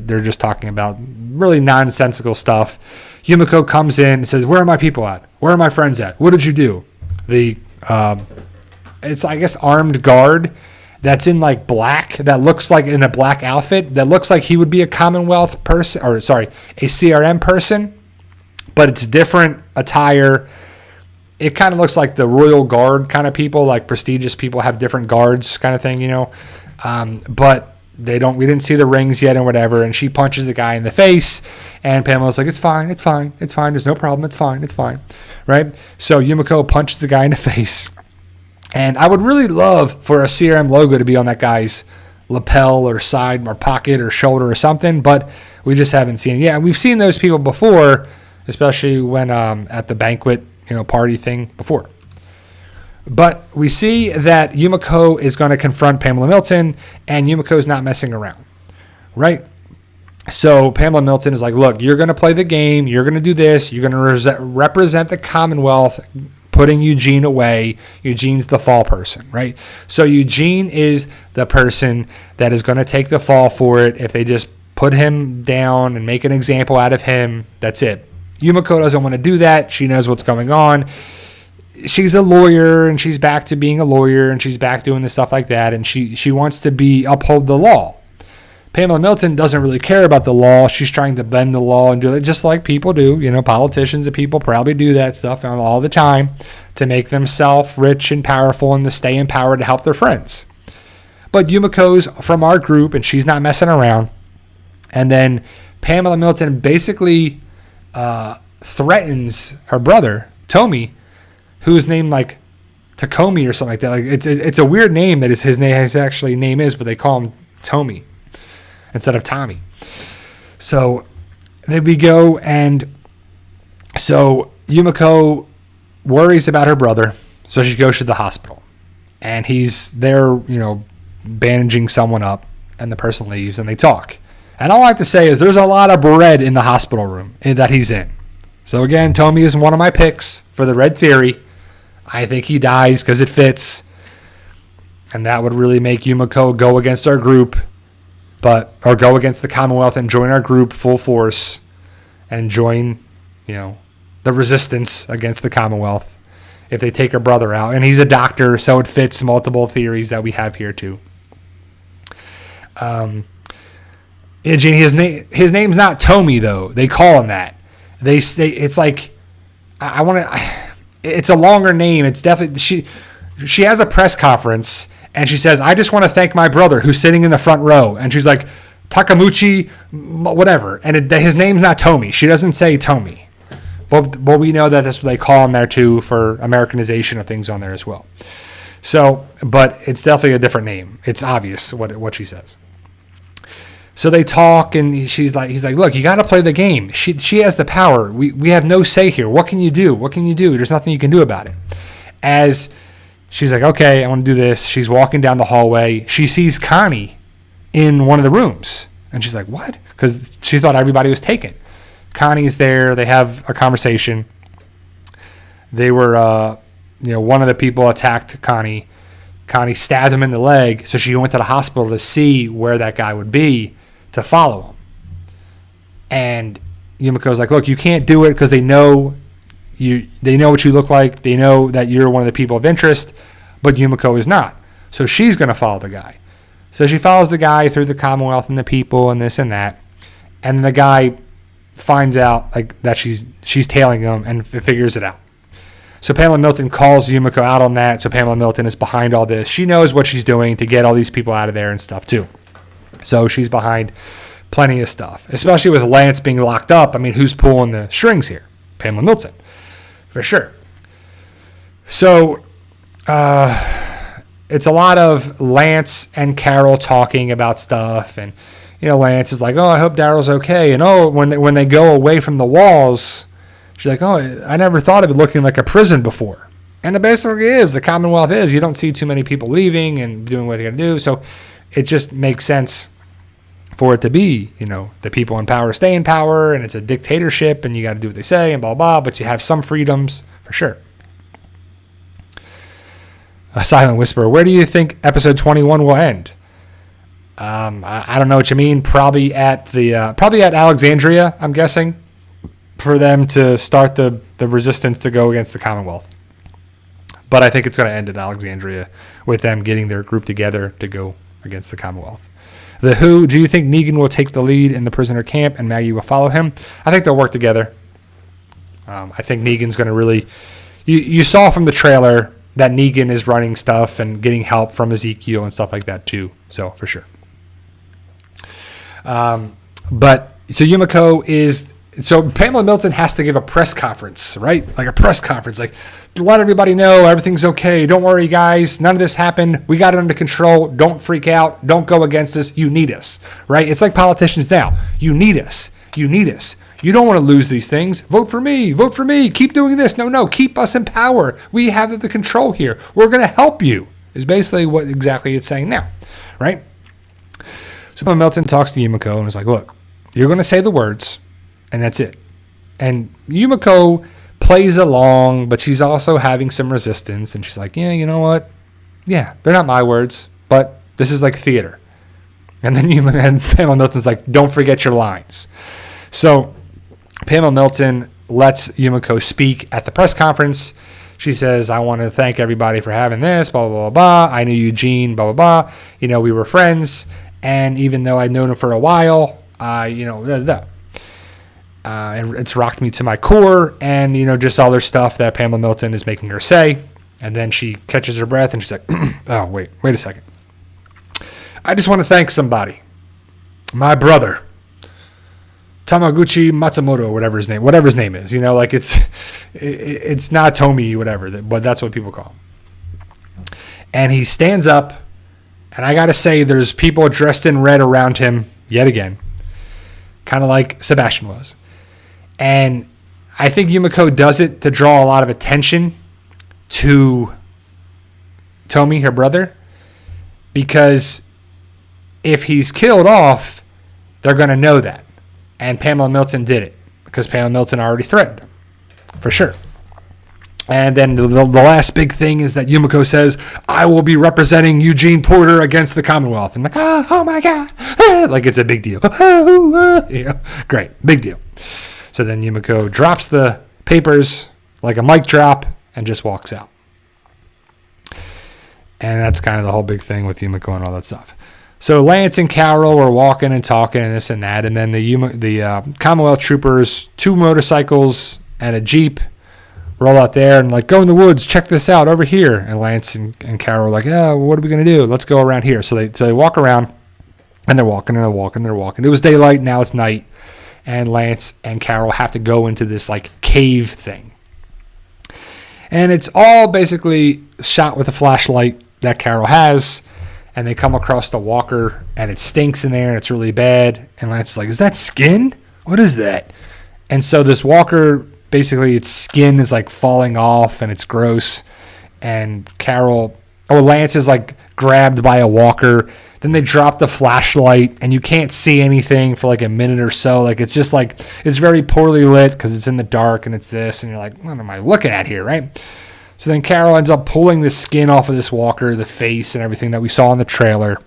they're just talking about really nonsensical stuff. Yumiko comes in and says, where are my people at? Where are my friends at? What did you do? It's, I guess, armed guard that's in like black, that looks like in a black outfit, that looks like he would be a Commonwealth person, a CRM person, but it's different attire. It kind of looks like the Royal Guard kind of people, like prestigious people have different guards kind of thing, but we didn't see the rings yet and whatever. And she punches the guy in the face, and Pamela's like, it's fine. There's no problem. It's fine. Right. So Yumiko punches the guy in the face. And I would really love for a CRM logo to be on that guy's lapel or side or pocket or shoulder or something, but we just haven't seen it. Yeah, we've seen those people before, especially when at the banquet, party thing before. But we see that Yumiko is going to confront Pamela Milton, and Yumiko is not messing around, right? So Pamela Milton is like, look, you're going to play the game. You're going to do this. You're going to represent the Commonwealth, putting Eugene away. Eugene's the fall person, right? So Eugene is the person that is going to take the fall for it. If they just put him down and make an example out of him, that's it. Yumiko doesn't want to do that. She knows what's going on. She's a lawyer, and she's back to being a lawyer, and she's back doing the stuff like that, and she wants to uphold the law. Pamela Milton doesn't really care about the law. She's trying to bend the law and do it just like people do. Politicians and people probably do that stuff all the time to make themselves rich and powerful and to stay in power to help their friends. But Yumiko's from our group, and she's not messing around. And then Pamela Milton basically threatens her brother, Tommy, who is named like Takomi or something like that. Like it's a weird name that his name is, but they call him Tommy instead of Tommy. So there we go, and so Yumiko worries about her brother, so she goes to the hospital, and he's there, bandaging someone up, and the person leaves, and they talk. And all I have to say is there's a lot of bread in the hospital room that he's in. So again, Tomi is one of my picks for the Red Theory. I think he dies because it fits. And that would really make Yumiko go against our group, or go against the Commonwealth and join our group full force and join, the resistance against the Commonwealth if they take her brother out. And he's a doctor, so it fits multiple theories that we have here too. Gene, his name's not Tomi though. They call him that. They say it's like it's a longer name. It's definitely she has a press conference and she says, "I just want to thank my brother who's sitting in the front row." And she's like, "Takamuchi, whatever." And his name's not Tomi. She doesn't say Tomi. But we know that that's what they call him there too for Americanization of things on there as well. So, but it's definitely a different name. It's obvious what she says. So they talk, and he's like, "Look, you got to play the game. She has the power. We have no say here. What can you do? What can you do? There's nothing you can do about it." As she's like, "Okay, I want to do this." She's walking down the hallway. She sees Connie in one of the rooms, and she's like, "What?" Because she thought everybody was taken. Connie's there. They have a conversation. They were, one of the people attacked Connie. Connie stabbed him in the leg, so she went to the hospital to see where that guy would be to follow him. And Yumiko's like, "Look, you can't do it because they know you. They know what you look like. They know that you're one of the people of interest, but Yumiko is not. So she's going to follow the guy. So she follows the guy through the Commonwealth and the people and this and that. And the guy finds out like that she's tailing him and figures it out. So Pamela Milton calls Yumiko out on that. So Pamela Milton is behind all this. She knows what she's doing to get all these people out of there and stuff too. So she's behind plenty of stuff, especially with Lance being locked up. I mean, who's pulling the strings here? Pamela Milton, for sure. So it's a lot of Lance and Carol talking about stuff. And, Lance is like, "Oh, I hope Daryl's okay." And, when they go away from the walls, she's like, "Oh, I never thought of it looking like a prison before." And it basically is. The Commonwealth is. You don't see too many people leaving and doing what they're going to do. So it just makes sense for it to be, the people in power stay in power, and it's a dictatorship, and you got to do what they say, and blah, blah, but you have some freedoms, for sure. A silent whisper. Where do you think episode 21 will end? I don't know what you mean. Probably at Alexandria, I'm guessing, for them to start the resistance to go against the Commonwealth. But I think it's going to end at Alexandria with them getting their group together to go against the Commonwealth. The Who, do you think Negan will take the lead in the prisoner camp and Maggie will follow him? I think they'll work together. I think Negan's going to really... You saw from the trailer that Negan is running stuff and getting help from Ezekiel and stuff like that too. So, for sure. So Yumiko is... So Pamela Milton has to give a press conference, right? Like a press conference, like let everybody know everything's okay. Don't worry, guys. None of this happened. We got it under control. Don't freak out. Don't go against us. You need us, right? It's like politicians now. You need us. You need us. You don't want to lose these things. Vote for me. Vote for me. Keep doing this. No. Keep us in power. We have the control here. We're going to help you is basically what exactly it's saying now, right? So Pamela Milton talks to Yumiko and is like, "Look, you're going to say the words. And that's it." And Yumiko plays along, but she's also having some resistance. And she's like, "Yeah, you know what? Yeah, they're not my words, but this is like theater." And then Pamela Milton's like, "Don't forget your lines." So Pamela Milton lets Yumiko speak at the press conference. She says, "I want to thank everybody for having this, blah, blah, blah, blah. I knew Eugene, blah, blah, blah. We were friends. And even though I'd known him for a while, it's rocked me to my core," and just all their stuff that Pamela Milton is making her say. And then she catches her breath and she's like, "Oh, wait a second. I just want to thank somebody. My brother, Tamaguchi Matsumoto," whatever his name is. It's not Tomi, whatever, but that's what people call him. And he stands up, and I gotta say, there's people dressed in red around him yet again, kind of like Sebastian was. And I think Yumiko does it to draw a lot of attention to Tomi, her brother. because if he's killed off, they're going to know that. And Pamela Milton did it because Pamela Milton already threatened him, for sure. And then the last big thing is that Yumiko says, I will be representing Eugene Porter against the Commonwealth. And I'm like, oh my God. Like it's a big deal. Yeah, great. Big deal. So then Yumiko drops the papers like a mic drop and just walks out. And that's kind of the whole big thing with Yumiko and all that stuff. So Lance and Carol were walking and talking and this and that. And then the Commonwealth troopers, 2 motorcycles and a Jeep, roll out there and like, go in the woods, check this out over here. And Lance and Carol are like, oh, what are we going to do? Let's go around here. So they walk around and they're walking and they're walking and they're walking. It was daylight, now it's night. And Lance and Carol have to go into this like cave thing. And it's all basically shot with a flashlight that Carol has. And they come across the walker and it stinks in there and it's really bad. And Lance is like, is that skin? What is that? And so this walker, basically its skin is like falling off and it's gross. And Lance is like grabbed by a walker. Then they drop the flashlight and you can't see anything for like a minute or so. Like it's just like, it's very poorly lit because it's in the dark and it's this. And you're like, what am I looking at here, right? So then Carol ends up pulling the skin off of this walker, the face and everything that we saw in the trailer.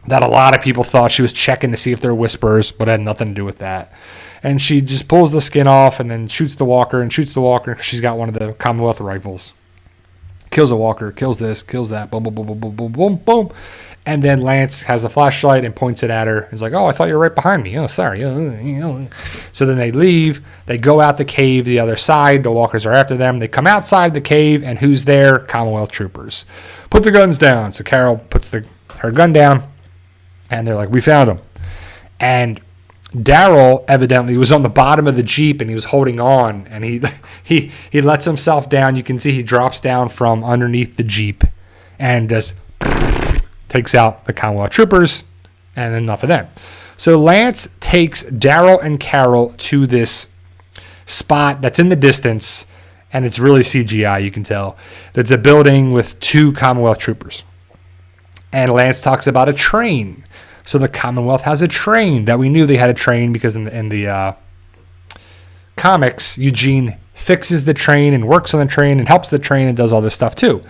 That a lot of people thought she was checking to see if they're whispers, but it had nothing to do with that. And she just pulls the skin off and then shoots the walker because she's got one of the Commonwealth rifles. Kills the walker, kills this, kills that, boom, boom, boom, boom, boom, boom, boom, boom. And then Lance has a flashlight and points it at her. He's like, oh, I thought you were right behind me. Oh, sorry. So then they leave. They go out the cave the other side. The walkers are after them. They come outside the cave, and who's there? Commonwealth troopers. Put the guns down. So Carol puts her gun down, and they're like, we found him. And Daryl evidently was on the bottom of the Jeep, and he was holding on, and he lets himself down. You can see he drops down from underneath the Jeep and just takes out the Commonwealth troopers, and enough of them. So Lance takes Daryl and Carol to this spot that's in the distance, and it's really CGI, you can tell. It's a building with 2 Commonwealth troopers. And Lance talks about a train. So the Commonwealth has a train that we knew they had a train because in the comics, Eugene fixes the train and works on the train and helps the train and does all this stuff too.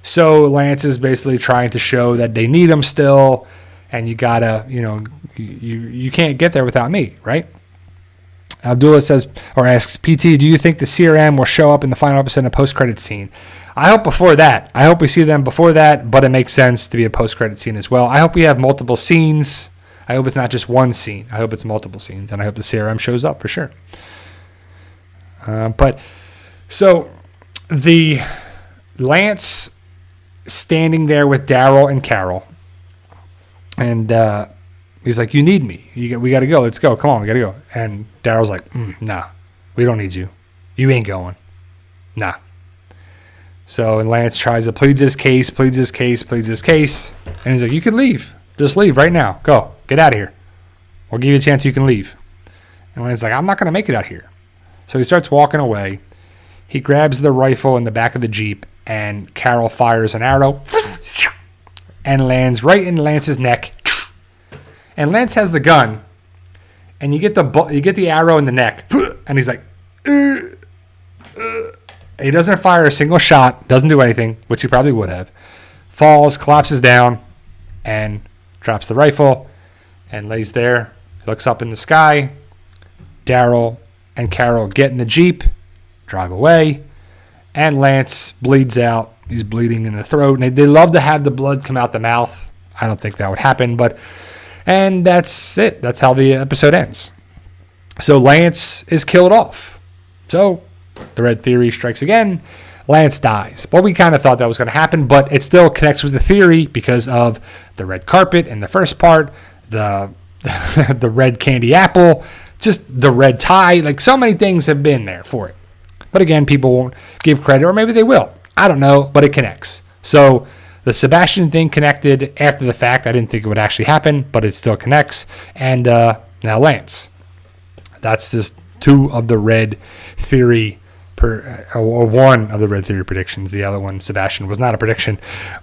So Lance is basically trying to show that they need him still, and you gotta, you can't get there without me, right? Abdullah asks, PT, do you think the CRM will show up in the final episode in a post-credit scene? I hope before that. I hope we see them before that, but it makes sense to be a post-credit scene as well. I hope we have multiple scenes. I hope it's not just one scene. I hope it's multiple scenes, and I hope the CRM shows up for sure. But so the Lance standing there with Daryl and Carol, and he's like, you need me. We got to go. Let's go. Come on, we got to go. And Daryl's like, nah, we don't need you. You ain't going. Nah. So, and Lance tries to plead his case. And he's like, you can leave. Just leave right now. Go. Get out of here. We'll give you a chance you can leave. And Lance's like, I'm not going to make it out here. So he starts walking away. He grabs the rifle in the back of the Jeep, and Carol fires an arrow and lands right in Lance's neck. And Lance has the gun, and you get the arrow in the neck, and he's like, he doesn't fire a single shot, doesn't do anything, which he probably would have. Falls, collapses down, and drops the rifle, and lays there. He looks up in the sky. Daryl and Carol get in the Jeep, drive away, and Lance bleeds out. He's bleeding in the throat, and they love to have the blood come out the mouth. I don't think that would happen, and that's it. That's how the episode ends. So Lance is killed off. So the red theory strikes again. Lance dies. Well, we kind of thought that was going to happen, but it still connects with the theory because of the red carpet in the first part, the the red candy apple, just the red tie. Like, so many things have been there for it. But again, people won't give credit, or maybe they will. I don't know, but it connects. So the Sebastian thing connected after the fact. I didn't think it would actually happen, but it still connects. And now Lance. That's just 2 of the red theory or one of the Red Theory predictions. The other one, Sebastian, was not a prediction,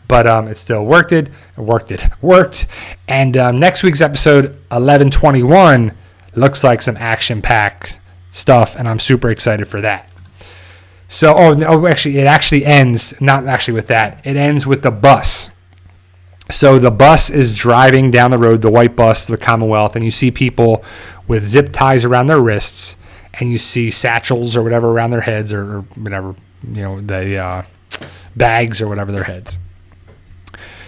but it still worked. And next week's episode 1121 looks like some action-packed stuff, and I'm super excited for that. So, it actually ends, not actually with that. It ends with the bus. So the bus is driving down the road, the white bus, the Commonwealth, and you see people with zip ties around their wrists, and you see satchels or whatever around their heads, or whatever, the bags or whatever their heads.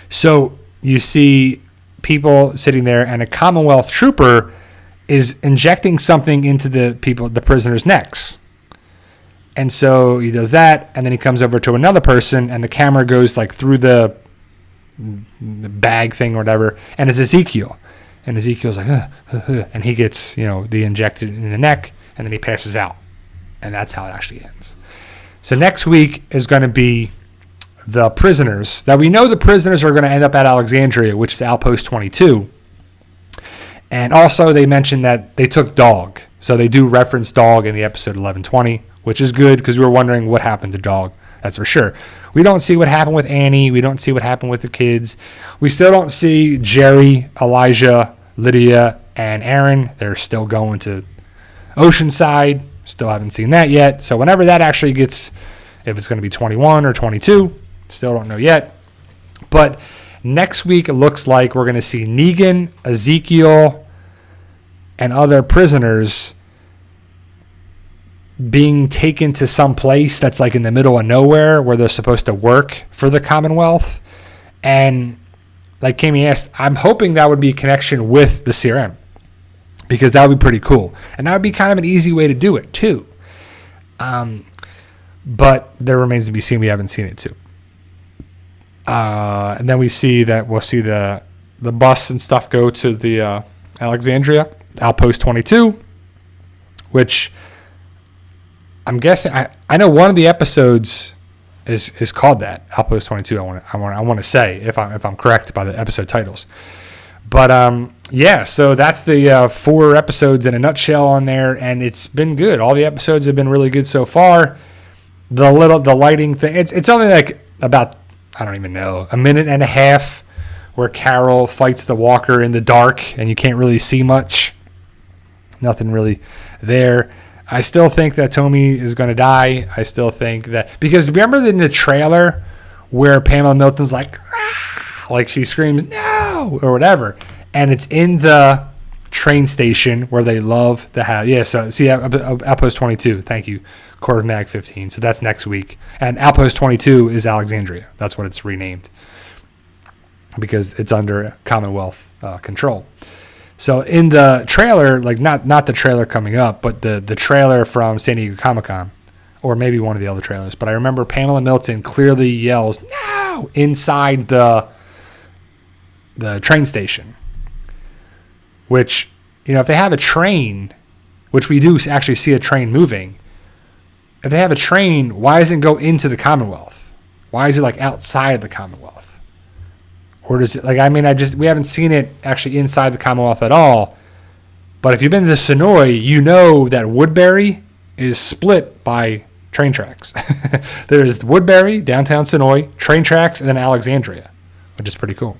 So you see people sitting there, and a Commonwealth trooper is injecting something into the prisoners' necks. And so he does that, and then he comes over to another person, and the camera goes like through the bag thing or whatever, and it's Ezekiel. And Ezekiel's like, and he gets, the injected in the neck, and then he passes out. And that's how it actually ends. So next week is going to be the prisoners. Now we know the prisoners are going to end up at Alexandria, which is Outpost 22. And also they mentioned that they took Dog. So they do reference Dog in the episode 1120, which is good because we were wondering what happened to Dog. That's for sure. We don't see what happened with Annie. We don't see what happened with the kids. We still don't see Jerry, Elijah, Lydia, and Aaron. They're still going to Oceanside. Still haven't seen that yet. So whenever that actually gets, if it's going to be 21 or 22, still don't know yet. But next week it looks like we're going to see Negan, Ezekiel, and other prisoners being taken to some place that's like in the middle of nowhere where they're supposed to work for the Commonwealth. And like Kami asked, I'm hoping that would be a connection with the CRM, because that would be pretty cool. And that would be kind of an easy way to do it too. But there remains to be seen. We haven't seen it too. And then we'll see the bus and stuff go to the Alexandria, Outpost 22, which I'm guessing, I know one of the episodes is called that, Outpost 22. I want to say, if I'm correct by the episode titles. But so that's the 4 episodes in a nutshell on there, and it's been good. All the episodes have been really good so far. The lighting thing, it's only like about, I don't even know, a minute and a half where Carol fights the walker in the dark and you can't really see much. Nothing really there. I still think that Tommy is going to die. I still think that, because remember in the trailer where Pamela Milton's like she screams no or whatever, and it's in the train station where they love to have, so see Outpost 22, thank you, Court of Mag 15, so that's next week. And Outpost 22 is Alexandria. That's what it's renamed, because it's under Commonwealth control. So in the trailer, like not the trailer coming up, but the trailer from San Diego Comic-Con, or maybe one of the other trailers, but I remember Pamela Milton clearly yells no inside the train station, which, if they have a train, which we do actually see a train moving, if they have a train, why doesn't it go into the Commonwealth? Why is it like outside of the Commonwealth? Or does it, we haven't seen it actually inside the Commonwealth at all. But if you've been to Sonoy, you know that Woodbury is split by train tracks. There's Woodbury, downtown Sonoy, train tracks, and then Alexandria, which is pretty cool.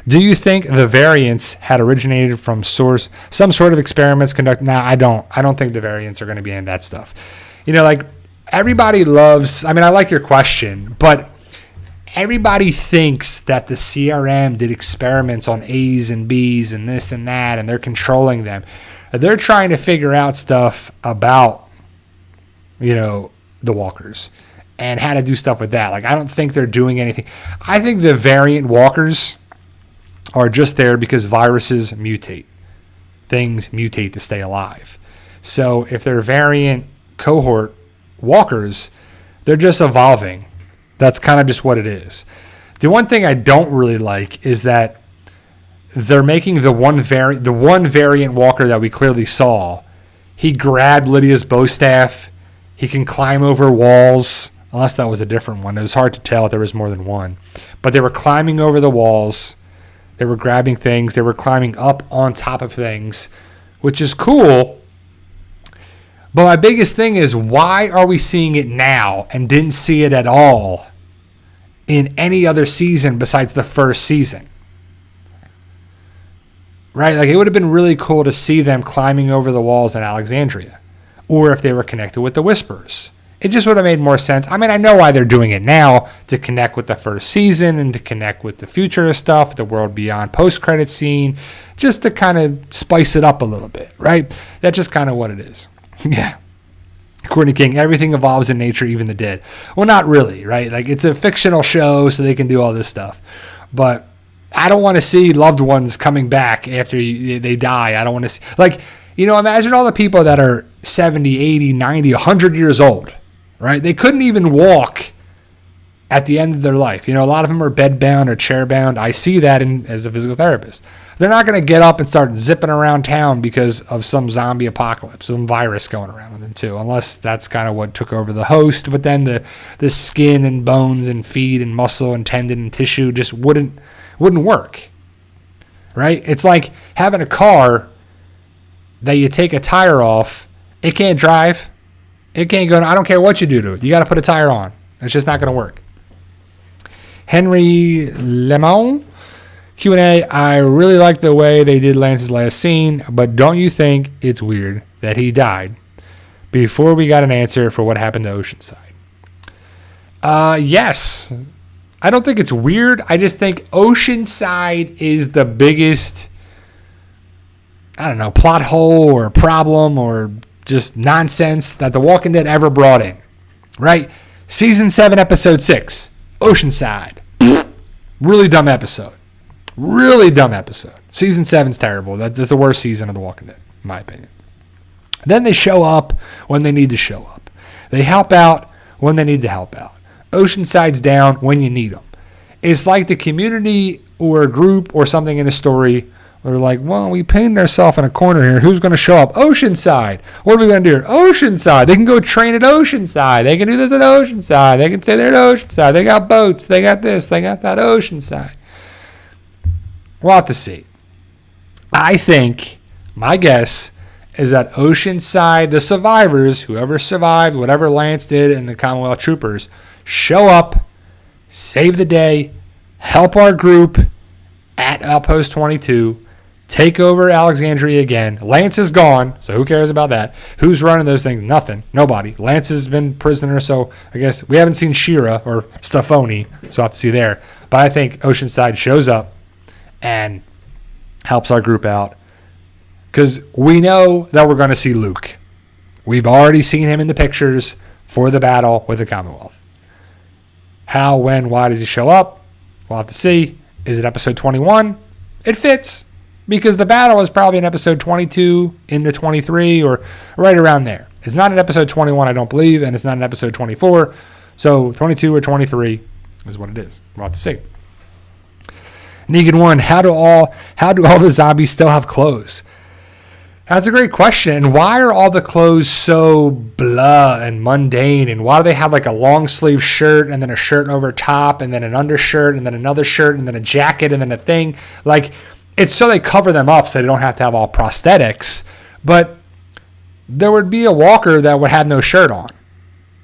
Do you think the variants had originated from some sort of experiments conducted? Nah, I don't. I don't think the variants are going to be in that stuff. Everybody loves, I like your question, but everybody thinks that the CRM did experiments on A's and B's and this and that, and they're controlling them. They're trying to figure out stuff about, the walkers and how to do stuff with that. I don't think they're doing anything. I think the variant walkers are just there because viruses mutate. Things mutate to stay alive. So if they're variant cohort walkers, they're just evolving. That's kind of just what it is. The one thing I don't really like is that they're making the one variant walker that we clearly saw. He grabbed Lydia's bow staff. He can climb over walls, unless that was a different one. It was hard to tell if there was more than one. But they were climbing over the walls. They were grabbing things. They were climbing up on top of things, which is cool. But my biggest thing is, why are we seeing it now and didn't see it at all in any other season besides the first season? Right? Like, it would have been really cool to see them climbing over the walls in Alexandria, or if they were connected with the Whisperers. It just would have made more sense. I mean, I know why they're doing it now, to connect with the first season and to connect with the future stuff, the World Beyond post-credit scene, just to kind of spice it up a little bit, right? That's just kind of what it is. Yeah. Courtney King, everything evolves in nature, even the dead. Well, not really, right? Like, it's a fictional show, so they can do all this stuff. But I don't want to see loved ones coming back after they die. I don't want to see, like, imagine all the people that are 70, 80, 90, 100 years old, right? They couldn't even walk at the end of their life. A lot of them are bedbound or chairbound. I see that as a physical therapist. They're not going to get up and start zipping around town because of some zombie apocalypse, some virus going around with them too, unless that's kind of what took over the host. But then the skin and bones and feet and muscle and tendon and tissue just wouldn't work, right? It's like having a car that you take a tire off. It can't drive. It can't go. I don't care what you do to it. You got to put a tire on. It's just not going to work. Henry Lemon, Q&A, I really like the way they did Lance's last scene, but don't you think it's weird that he died before we got an answer for what happened to Oceanside? Yes. I don't think it's weird. I just think Oceanside is the biggest, plot hole or problem or just nonsense that The Walking Dead ever brought in, right? Season 7, episode 6, Oceanside. Really dumb episode. Really dumb episode. Season 7's terrible. That's the worst season of The Walking Dead, in my opinion. Then they show up when they need to show up. They help out when they need to help out. Oceanside's down when you need them. It's like the community or a group or something in the story. They're like, well, we painted ourselves in a corner here. Who's going to show up? Oceanside. What are we going to do here? Oceanside. They can go train at Oceanside. They can do this at Oceanside. They can stay there at Oceanside. They got boats. They got this. They got that. Oceanside. We'll have to see. I think, my guess, is that Oceanside, the survivors, whoever survived, whatever Lance did, and the Commonwealth troopers, show up, save the day, help our group at Outpost 22, take over Alexandria again. Lance is gone, so who cares about that? Who's running those things? Nothing. Nobody. Lance has been prisoner, so I guess we haven't seen Shira or Stefani, so I'll have to see there. But I think Oceanside shows up and helps our group out because we know that we're going to see Luke. We've already seen him in the pictures for the battle with the Commonwealth. How, when, why does he show up? We'll have to see. Is it episode 21? It fits because the battle is probably in episode 22 into 23 or right around there. It's not in episode 21, I don't believe, and it's not in episode 24. So 22 or 23 is what it is. We'll have to see. Negan 1, how do all the zombies still have clothes? That's a great question. And why are all the clothes so blah and mundane? And why do they have like a long sleeve shirt and then a shirt over top and then an undershirt and then another shirt and then a jacket and then a thing? Like, it's so they cover them up so they don't have to have all prosthetics. But there would be a walker that would have no shirt on.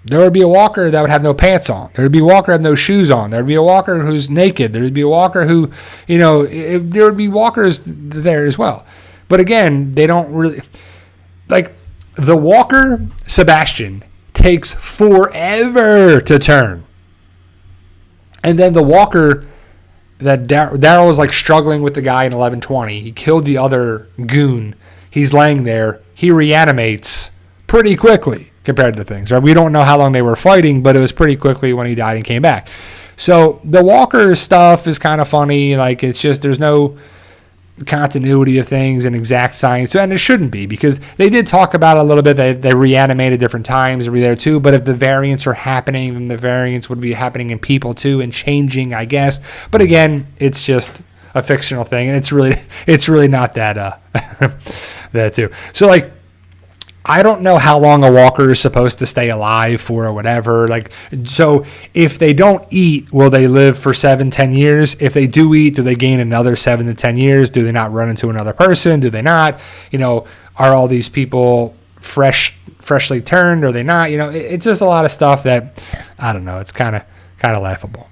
There would be a walker that would have no pants on. There would be a walker have no shoes on. There would be a walker who's naked. There would be a walker who, there would be walkers there as well. But again, they don't really, like, the walker, Sebastian, takes forever to turn. And then the walker that Daryl was like struggling with the guy in 11:20. He killed the other goon. He's laying there. He reanimates pretty quickly compared to things, right? We don't know how long they were fighting, but it was pretty quickly when he died and came back. So the Walker stuff is kind of funny. Like, it's just, there's no continuity of things and exact science. And it shouldn't be, because they did talk about it a little bit. They reanimated different times to be there too. But if the variants are happening, then the variants would be happening in people too and changing, I guess. But again, it's just a fictional thing. And it's really not that, that too. So like, I don't know how long a walker is supposed to stay alive for or whatever. Like, so if they don't eat, will they live for 7-10 years? If they do eat, do they gain another 7 to 10 years? Do they not run into another person? Do they not? Are all these people fresh freshly turned? Are they not? It's just a lot of stuff that, I don't know. It's kind of laughable.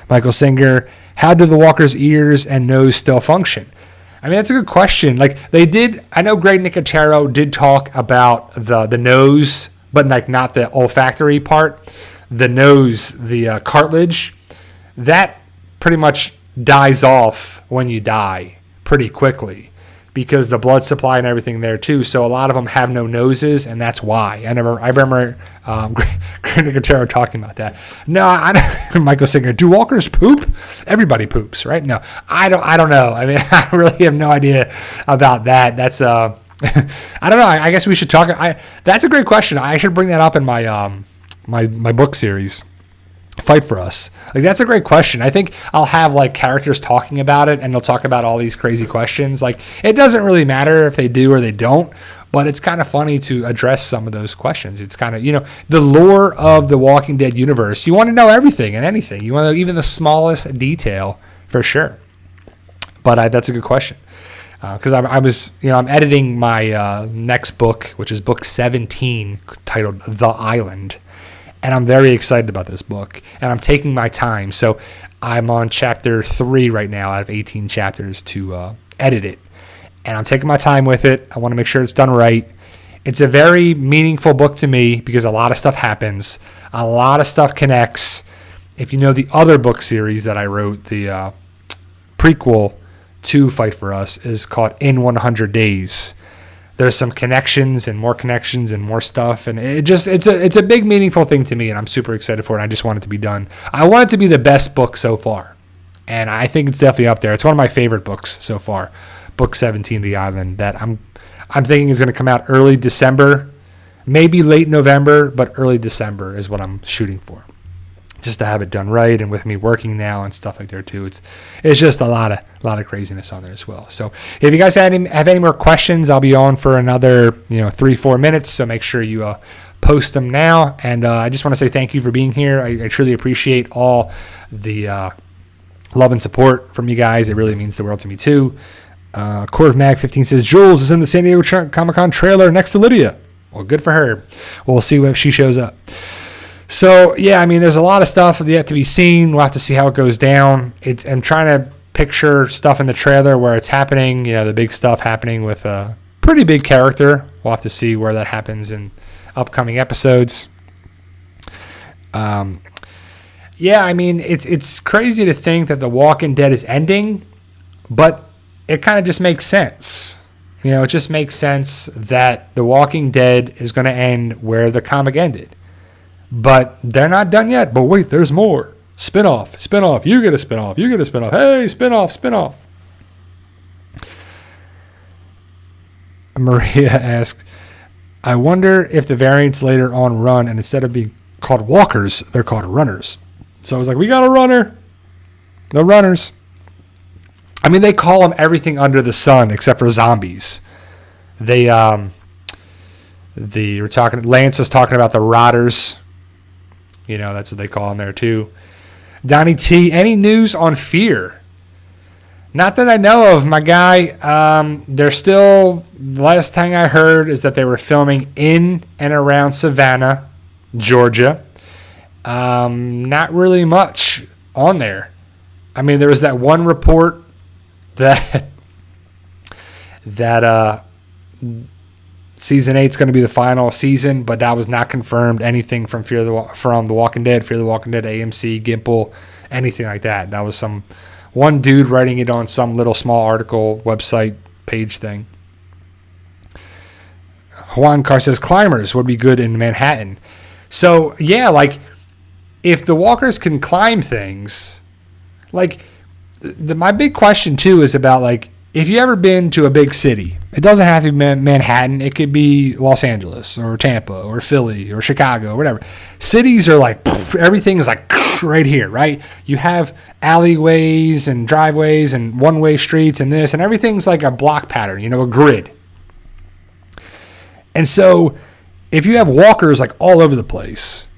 Michael Singer, how do the walker's ears and nose still function? I mean, that's a good question. Like they did, I know Greg Nicotero did talk about the nose, but like not the olfactory part. The nose, the cartilage, that pretty much dies off when you die pretty quickly because the blood supply and everything there too. So a lot of them have no noses, and that's why. I remember Greg Nicotero talking about that. No, I don't. Michael Singer, do walkers poop? Everybody poops, right? No, I don't know. I mean, I really have no idea about that. That's I don't know. I guess we should talk. That's a great question. I should bring that up in my my book series, Fight for Us. Like, that's a great question. I think I'll have like characters talking about it, and they'll talk about all these crazy questions. Like, it doesn't really matter if they do or they don't, but it's kind of funny to address some of those questions. It's kind of, the lore of the Walking Dead universe. You want to know everything and anything. You want to know even the smallest detail for sure. But that's a good question. Because I was, I'm editing my next book, which is book 17, titled The Island. And I'm very excited about this book. And I'm taking my time. So I'm on chapter 3 right now out of 18 chapters to edit it. And I'm taking my time with it. I want to make sure it's done right. It's a very meaningful book to me because a lot of stuff happens. A lot of stuff connects. If you know the other book series that I wrote, the prequel to Fight for Us is called In 100 Days. There's some connections and more stuff, and it's a big meaningful thing to me, and I'm super excited for it. I just want it to be done. I want it to be the best book so far, and I think it's definitely up there. It's one of my favorite books so far, book 17, The Island, that I'm thinking is going to come out early December, maybe late November, but early December is what I'm shooting for, just to have it done right. And with me working now and stuff like that too, it's just a lot of craziness on there as well. So if you guys have any more questions, I'll be on for another 3-4 minutes. So make sure you post them now. And I just want to say thank you for being here. I truly appreciate all the love and support from you guys. It really means the world to me too. Corv Mag 15 says Jules is in the San Diego Comic-Con trailer next to Lydia. Well, good for her. We'll see if she shows up. So, yeah, I mean, there's a lot of stuff yet to be seen. We'll have to see how it goes down. I'm trying to picture stuff in the trailer where it's happening, the big stuff happening with a pretty big character. We'll have to see where that happens in upcoming episodes. Yeah, I mean, it's crazy to think that The Walking Dead is ending, but it kind of just makes sense. It just makes sense that The Walking Dead is going to end where the comic ended. But they're not done yet. But wait, there's more. Spinoff. You get a spinoff. Hey, spinoff. Maria asks, I wonder if the variants later on run, and instead of being called walkers, they're called runners. So I was like, we got a runner. The runners. I mean, they call them everything under the sun except for zombies. Lance is talking about the rotters. That's what they call them there too. Donnie T, any news on Fear? Not that I know of, my guy. They're still, the last thing I heard is that they were filming in and around Savannah, Georgia. Not really much on there. I mean, there was that one report that Season 8 is going to be the final season, but that was not confirmed. Anything from The Walking Dead, Fear the Walking Dead, AMC, Gimple, anything like that. That was some one dude writing it on some little small article, website, page thing. Juan Carr says climbers would be good in Manhattan. So, yeah, like, if the walkers can climb things, like, my big question, too, is about, like, if you ever been to a big city, it doesn't have to be Manhattan. It could be Los Angeles or Tampa or Philly or Chicago or whatever. Cities are like, everything is like right here, right? You have alleyways and driveways and one-way streets and this, and everything's like a block pattern, a grid. And so if you have walkers like all over the place,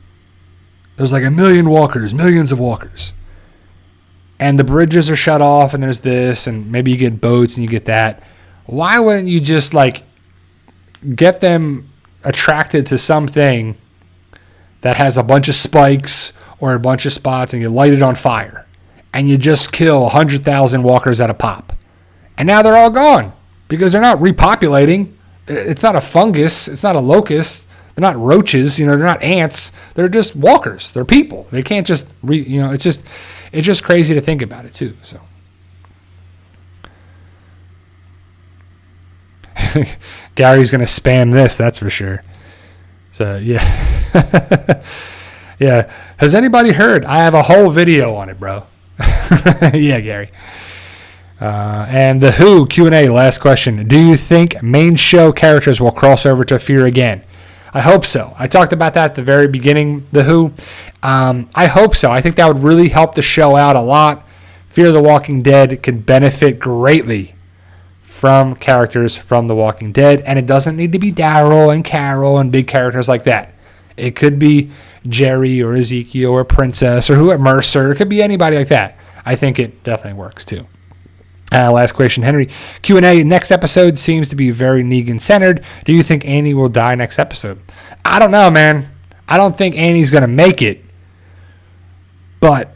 there's like a million walkers, millions of walkers. And the bridges are shut off, and there's this, and maybe you get boats and you get that. Why wouldn't you just like get them attracted to something that has a bunch of spikes or a bunch of spots and you light it on fire and you just kill 100,000 walkers at a pop. And now they're all gone because they're not repopulating. It's not a fungus. It's not a locust. They're not roaches. They're not ants. They're just walkers. They're people. They can't just, it's just crazy to think about it too. So. Gary's going to spam this, that's for sure. So, yeah. Yeah. Has anybody heard? I have a whole video on it, bro. Yeah, Gary. And the Who Q&A, last question. Do you think main show characters will cross over to Fear again? I hope so. I talked about that at the very beginning, the Who. I hope so. I think that would really help the show out a lot. Fear the Walking Dead could benefit greatly from characters from The Walking Dead, and it doesn't need to be Daryl and Carol and big characters like that. It could be Jerry or Ezekiel or Princess or Mercer. It could be anybody like that. I think it definitely works too. Last question, Henry. Q&A, next episode seems to be very Negan-centered. Do you think Annie will die next episode? I don't know, man. I don't think Annie's going to make it, but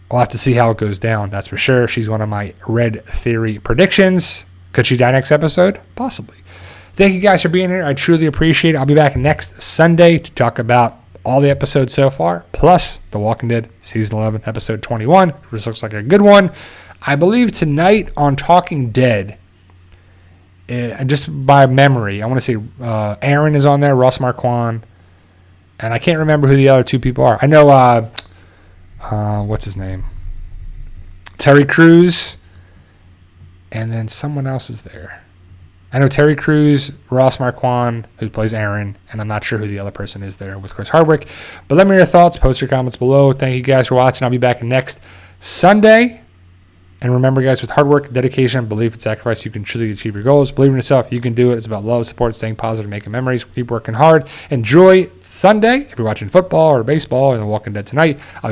we'll have to see how it goes down. That's for sure. She's one of my Red Theory predictions. Could she die next episode? Possibly. Thank you guys for being here. I truly appreciate it. I'll be back next Sunday to talk about all the episodes so far, plus The Walking Dead Season 11, Episode 21, which looks like a good one. I believe tonight on Talking Dead, just by memory, I want to say Aaron is on there, Ross Marquand, and I can't remember who the other two people are. I know, what's his name? Terry Crews. And then someone else is there. I know Terry Crews, Ross Marquand, who plays Aaron, and I'm not sure who the other person is there with Chris Hardwick. But let me know your thoughts. Post your comments below. Thank you guys for watching. I'll be back next Sunday. And remember, guys, with hard work, dedication, belief, and sacrifice, you can truly achieve your goals. Believe in yourself. You can do it. It's about love, support, staying positive, making memories. Keep working hard. Enjoy Sunday. If you're watching football or baseball or The Walking Dead tonight, I'll be